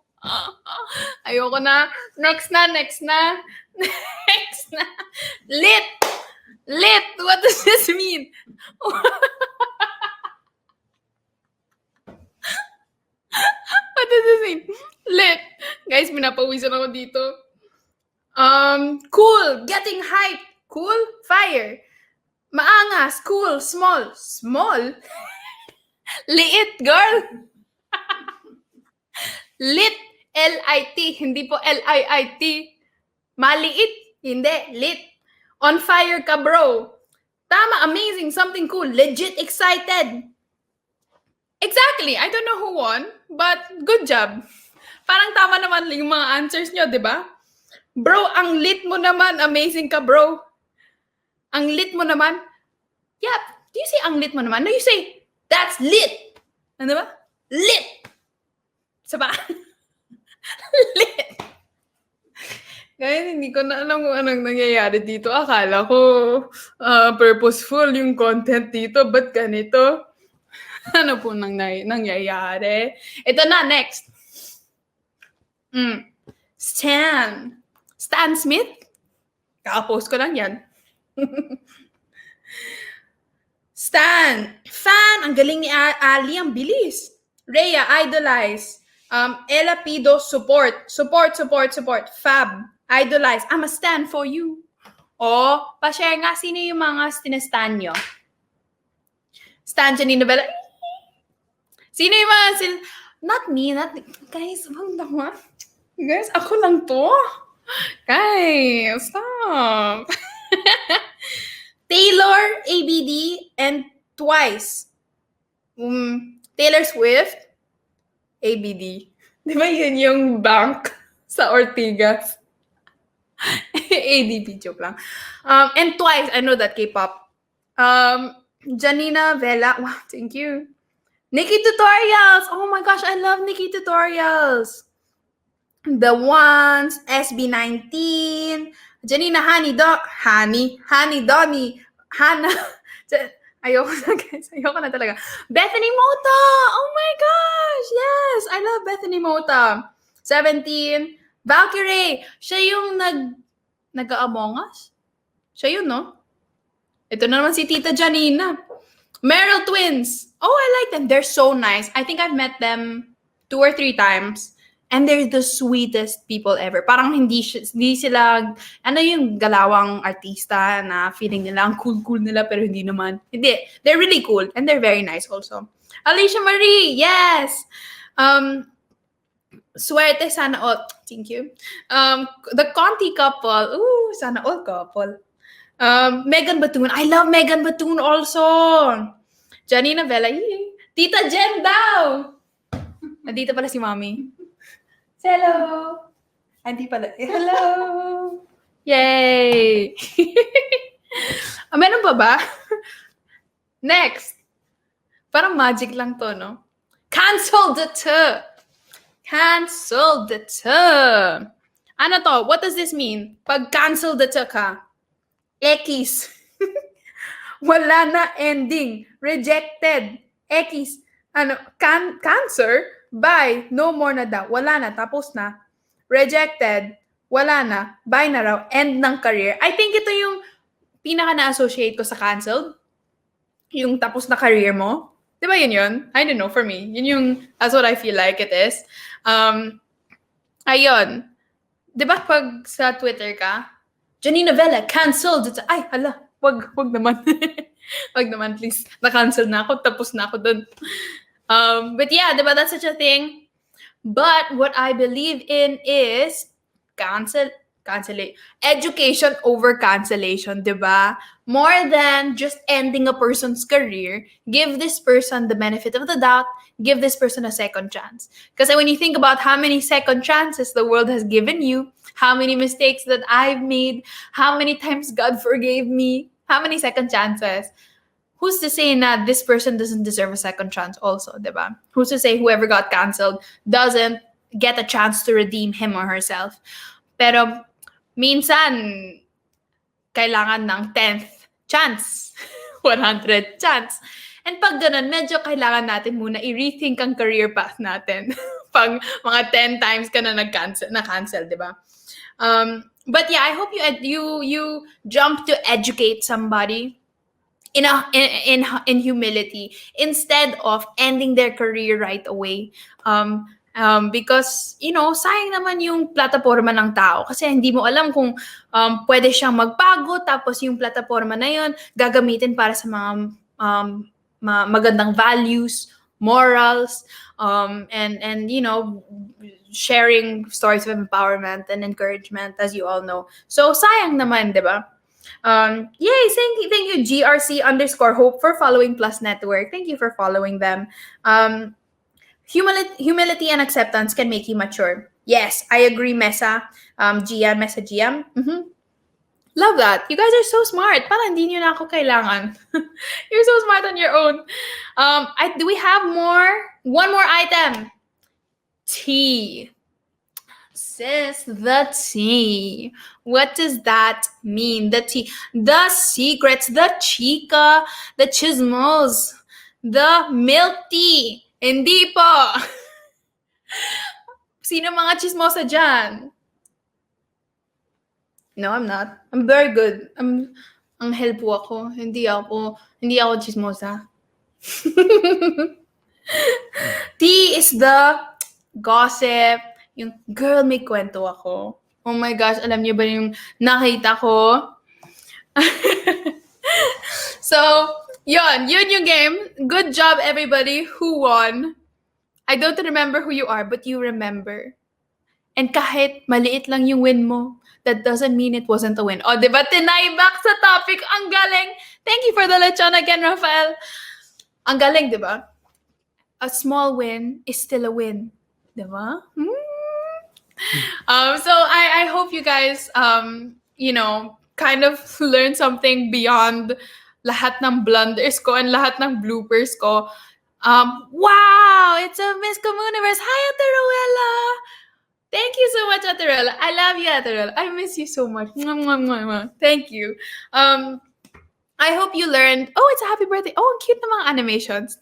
S1: Ayoko na. Next na. Lit. What does this mean? What does this mean? Lit. Guys, minapawisan ako dito. Cool. Getting hype. Cool. Fire. Maangas. Cool. Small. Liit, girl. Lit. L-I-T. Hindi po L-I-I-T. Maliit. Hindi. Lit. On fire ka, bro. Tama. Amazing. Something cool. Legit excited. Exactly. I don't know who won, but good job. Parang tama naman yung mga answers nyo, di ba? Bro, ang lit mo naman. Amazing ka, bro. Ang lit mo naman. Yeah. Do you say ang lit mo naman? No, you say, that's lit. Ano ba? Lit. Saba? Lit. Guys, hindi ko na alam kung anong nangyayari dito. Akala ko purposeful yung content dito. Ba't ganito? Ano po nangyayari? Ito na, next. Stan Smith? Kaka-post ko lang yan. Stan. Fan. Ang galing ni Ali. Ang bilis. Rhea, idolize. Ella Pido, support. Support. Fab. Idolize. I'm a stan for you. Pa-share nga. Sino yung mga sinestan nyo? Stan Janina Vela. Sino yung mga Not me. Guys, wag naman. Guys, ako lang to. Guys, stop. Taylor, ABD, and Twice. Taylor Swift, ABD. Di ba yun yung bank sa Ortigas? ADP, joke lang. And Twice, I know that, K-pop. Janina Vela, wow, thank you. Nikki Tutorials, oh my gosh, I love Nikki Tutorials. The Ones, SB19, Janina Honey Donnie, Hannah, ayoko na guys, ayoko na talaga. Bethany Mota, oh my gosh, yes, I love Bethany Mota. 17, Valkyrie, siya yung nag-Among Us? Siya yun, no? Ito na naman si Tita Janina. Meryl Twins, oh, I like them, they're so nice. I think I've met them 2 or 3 times. And they're the sweetest people ever. Parang hindi sila, yung galawang artista na feeling nila, ang cool nila, pero hindi naman. Hindi. They're really cool. And they're very nice also. Alicia Marie, yes! Suerte, sana all. Thank you. The Conti couple, ooh, sana all couple. Megan Batoon, I love Megan Batoon also. Janina Vela, Tita Jen daw! Nandito pala si Mommy. Hello! Hindi pala. Hello! Yay! Meron pa ba? Next. Parang magic lang to, no? Cancel the Ano to? What does this mean? Pag cancel the ka, X. Wala na ending. Rejected. X. Cancer? Bye. No more na daw. Wala na. Tapos na. Rejected. Wala na. Bye na raw. End ng career. I think ito yung pinaka na-associate ko sa canceled. Yung tapos na career mo. Di ba yun? I don't know. For me. That's what I feel like it is. Ayun. Di ba pag sa Twitter ka, Janina Vela, canceled. Ay, hala. Wag naman. Wag naman, please. Na-cancel na ako. Tapos na ako dun. But yeah, diba, that's such a thing. But what I believe in is cancel education over cancellation, diba? More than just ending a person's career, give this person the benefit of the doubt, give this person a second chance. Because when you think about how many second chances the world has given you, how many mistakes that I've made, how many times God forgave me, how many second chances? Who's to say that this person doesn't deserve a second chance also, diba? Who's to say whoever got canceled doesn't get a chance to redeem him or herself? Pero minsan, kailangan ng 10th chance, 100th chance. And pag ganun, medyo kailangan natin muna i-rethink ang career path natin. Pag mga 10 times ka na na-cancel, di ba? But yeah, I hope you jump to educate somebody in humility instead of ending their career right away. Because, sayang naman yung plataforma ng tao kasi hindi mo alam kung pwede siyang magbago tapos yung plataforma na yun gagamitin para sa mga magandang values, morals, and sharing stories of empowerment and encouragement, as you all know. So, sayang naman, di ba? Yay! Thank you, GRC_hope for following Plus Network. Thank you for following them. Humility and acceptance can make you mature. Yes, I agree, Mesa. Mesa GM. Love that. You guys are so smart. Parang hindi nyo na ako kailangan. You're so smart on your own. Do we have more? One more item. Tea. Sis, the tea. What does that mean? The tea. The secrets, the chica, the chismos, the milk tea. Hindi po. Sino mga chismosa dyan? No, I'm not. I'm very good. Anghel po ako. Hindi ako chismosa. Tea is the gossip. Yung girl, may kwento ako. Oh my gosh, alam niyo ba yung nakita ko? So, yun yung game. Good job, everybody who won. I don't remember who you are, but you remember. And kahit maliit lang yung win mo, that doesn't mean it wasn't a win. O, diba? Tinay back sa topic. Ang galing. Thank you for the lechon again, Rafael. Ang galing, diba? A small win is still a win. Diba? So I hope you guys, kind of learn something beyond lahat ng blunders ko and lahat ng bloopers ko. Wow! It's a Miss Communiverse. Hi, Ate Rowella! Thank you so much, Ate Rowella. I love you, Ate Rowella. I miss you so much. Mwah, mwah, mwah, mwah. Thank you. I hope you learned. Oh, it's a happy birthday. Oh, ang cute na mga animations.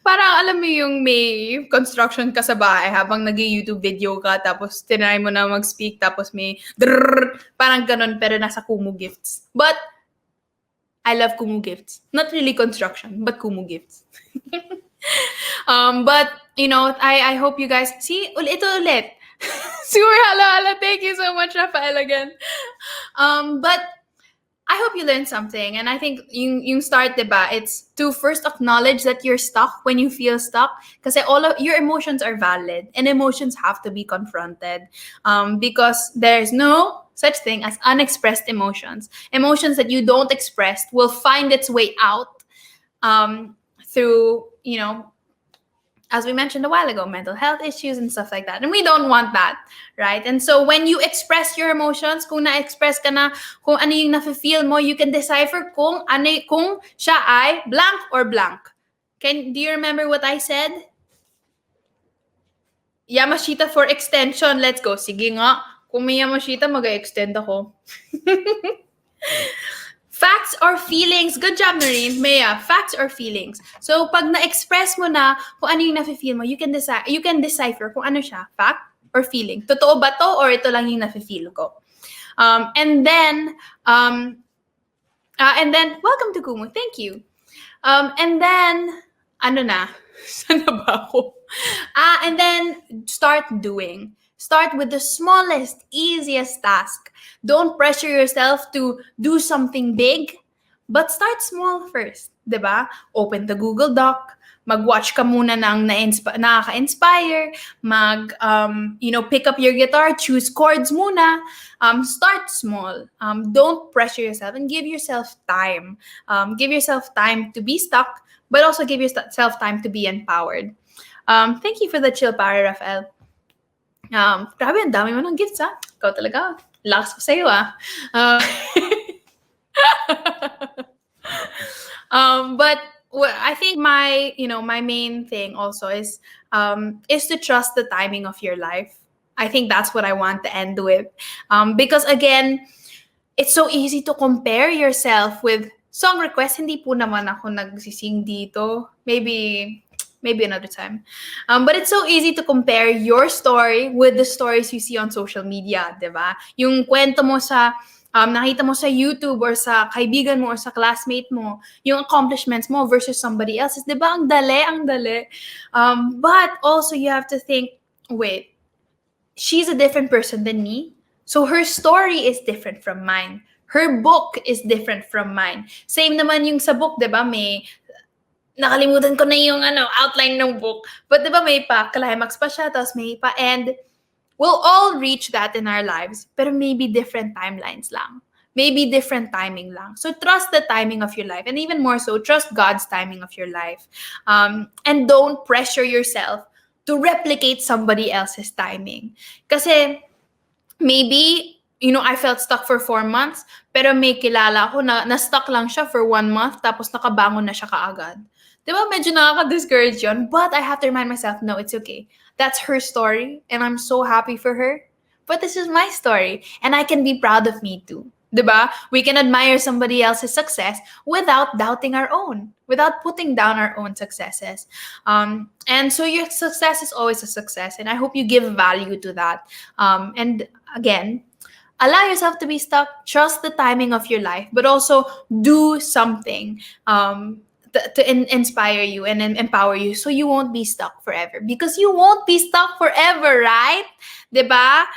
S1: Parang alam mo yung may construction ka sa bahay habang nag-YouTube video ka tapos tinry mo na mag-speak tapos may drrrr, parang ganun pero nasa Kumu Gifts. But I love Kumu Gifts. Not really construction, but Kumu Gifts. But, I hope you guys, see, ito ulit. Super hala. Thank you so much, Rafael, again. But I hope you learned something. And I think yung start, diba, it's to first acknowledge that you're stuck when you feel stuck. Kasi all of your emotions are valid and emotions have to be confronted. Because there's no such thing as unexpressed emotions. Emotions that you don't express will find its way out through, as we mentioned a while ago, mental health issues and stuff like that. And we don't want that, right? And so when you express your emotions, kung na-express ka na, kung ano yung nafe-feel mo, you can decipher kung siya ay blank or blank. Do you remember what I said? Yamashita for extension. Let's go. Sige nga. Kung may Yamashita, mag-extend ako. Facts or feelings? Good job, Noreen. Maya, facts or feelings? So, pag na-express mo na kung ano yung nafe-feel mo, you can decipher kung ano siya, fact or feeling. Totoo ba to or ito lang yung nafe-feel ko? And then, welcome to Kumu. Thank you. And then, ano na? Saan na ba ako? And then, start doing. Start with the smallest, easiest task. Don't pressure yourself to do something big, but start small first, diba? Open the Google Doc, mag-watch ka muna ng nakaka-inspire, pick up your guitar, choose chords muna, start small. Don't pressure yourself and give yourself time. Give yourself time to be stuck, but also give yourself time to be empowered. Thank you for the chill power, Rafael. Grabe, ang dami mo ng gifts, ha? Ikaw talaga. Lakas ko sa'yo, ah. But I think my main thing also is to trust the timing of your life. I think that's what I want to end with. Because again, it's so easy to compare yourself with song requests. Hindi po naman ako nagsising dito. Maybe another time. But it's so easy to compare your story with the stories you see on social media, diba? Yung kwento mo sa nakita mo sa YouTube or sa kaibigan mo or sa classmate mo, yung accomplishments mo versus somebody else's, diba? Ang dali. But also you have to think, wait, she's a different person than me. So her story is different from mine. Her book is different from mine. Same naman yung sa book, diba? Nakalimutan ko na yung outline ng book. But diba may climax pa siya, tapos may end. We'll all reach that in our lives, pero maybe different timelines lang. Maybe different timing lang. So trust the timing of your life. And even more so, trust God's timing of your life. And don't pressure yourself to replicate somebody else's timing. Kasi maybe, I felt stuck for 4 months, pero may kilala ako na stuck lang siya for 1 month, tapos nakabangon na siya kaagad. Diba, medyo nakaka-discourage yun. But I have to remind myself, no, it's okay. That's her story, and I'm so happy for her. But this is my story, and I can be proud of me too. Diba? We can admire somebody else's success without doubting our own, without putting down our own successes. And so your success is always a success, and I hope you give value to that. And again, allow yourself to be stuck, trust the timing of your life, but also do something to inspire you and empower you so you won't be stuck forever. Because you won't be stuck forever, right? Diba?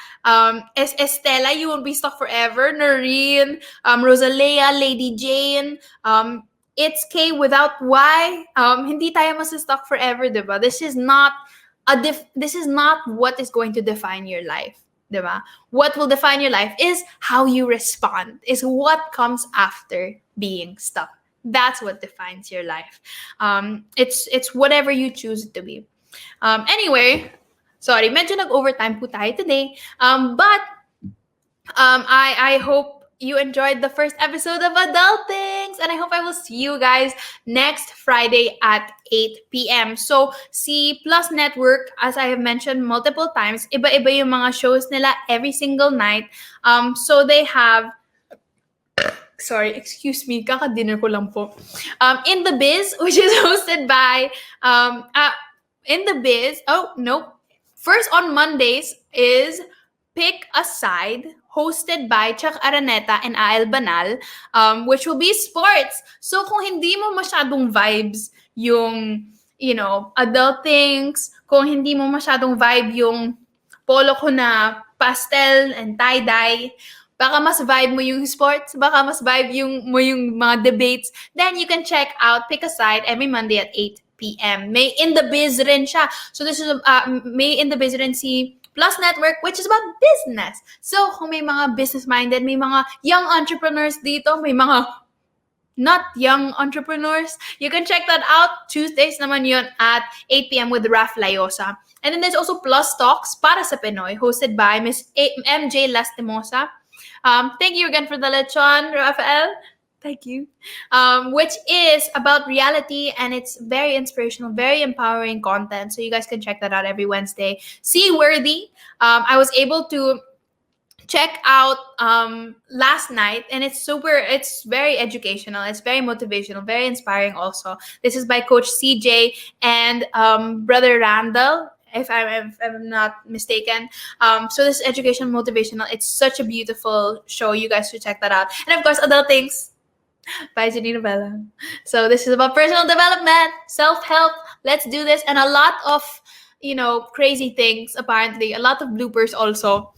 S1: Estella, you won't be stuck forever. Noreen, Rosalia, Lady Jane, it's K without Y. Hindi tayo stuck forever, diba? This is not what is going to define your life. Diba? What will define your life is how you respond, is what comes after being stuck. That's what defines your life. It's whatever you choose it to be. Anyway, sorry, medyo nag-overtime po tayo today. But I hope you enjoyed the first episode of Adulthings, and I hope I will see you guys next Friday at 8 p.m. So, si Plus Network, as I have mentioned multiple times, iba-iba yung mga shows nila every single night. So they have sorry, excuse me, kaka-dinner ko lang po. In the Biz, which is hosted by, In the Biz, first on Mondays is Pick a Side, hosted by Chuck Araneta and Ael Banal, which will be sports. So kung hindi mo masyadong vibes yung, Adulthings, kung hindi mo masyadong vibe yung polo ko na pastel and tie-dye, baka mas vibe mo yung sports, baka mas vibe mo yung mga debates, then you can check out Pick a Side every Monday at 8 p.m. May In the Biz rin siya. So this is, may In the Biz rin si Plus Network, which is about business. So kung may mga business-minded, may mga young entrepreneurs dito, may mga not young entrepreneurs, you can check that out. Tuesdays naman yun at 8 p.m. with Raf Layosa. And then there's also Plus Talks para sa Pinoy, hosted by Miss MJ Lastimosa. Thank you again for the lechon, Rafael. Thank you. Which is about reality, and it's very inspirational, very empowering content. So you guys can check that out every Wednesday. Seaworthy. I was able to check out last night, and it's very educational, it's very motivational, very inspiring also. This is by Coach CJ and Brother Randall, if I'm not mistaken. So this is educational, motivational. It's such a beautiful show. You guys should check that out. And of course, Adulthings by Janina Vela. So this is about personal development, self-help. Let's do this. And a lot of crazy things, apparently. A lot of bloopers also.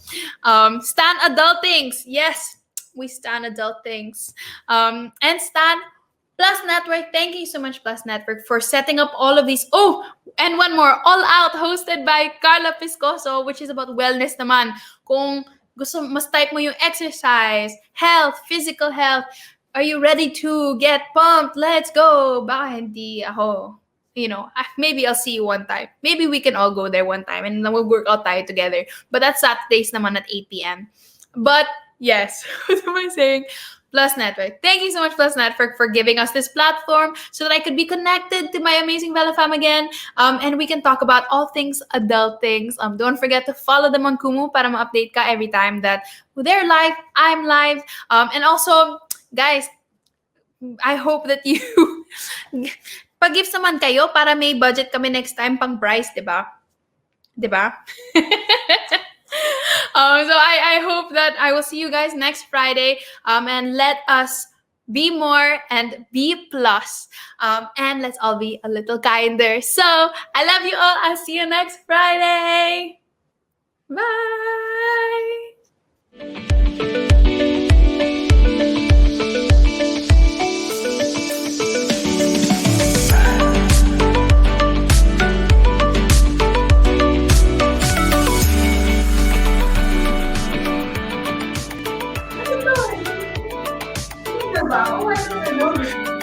S1: Stan Adulthings. Yes, we stan Adulthings. And stan Plus Network, thank you so much, Plus Network, for setting up all of these. Oh, and one more, All Out, hosted by Carla Piscoso, which is about wellness naman. Kung gusto, mas type mo yung exercise, health, physical health, are you ready to get pumped? Let's go! Baka hindi ako, maybe I'll see you one time. Maybe we can all go there one time and then we'll work out tayo together. But that's Saturdays naman at 8 p.m. But yes, what am I saying? Plus Network. Thank you so much, Plus Network, for giving us this platform so that I could be connected to my amazing Vela fam again. And we can talk about all things Adulthings. Don't forget to follow them on Kumu para ma-update ka every time that they're live, I'm live. And also, guys, I hope that you pag-gifts naman kayo para may budget kami next time pang price, di ba? Di ba? So I hope that I will see you guys next Friday. And let us be more and be plus. And let's all be a little kinder. So I love you all. I'll see you next Friday. Bye. Ano ba? Oh, I don't know.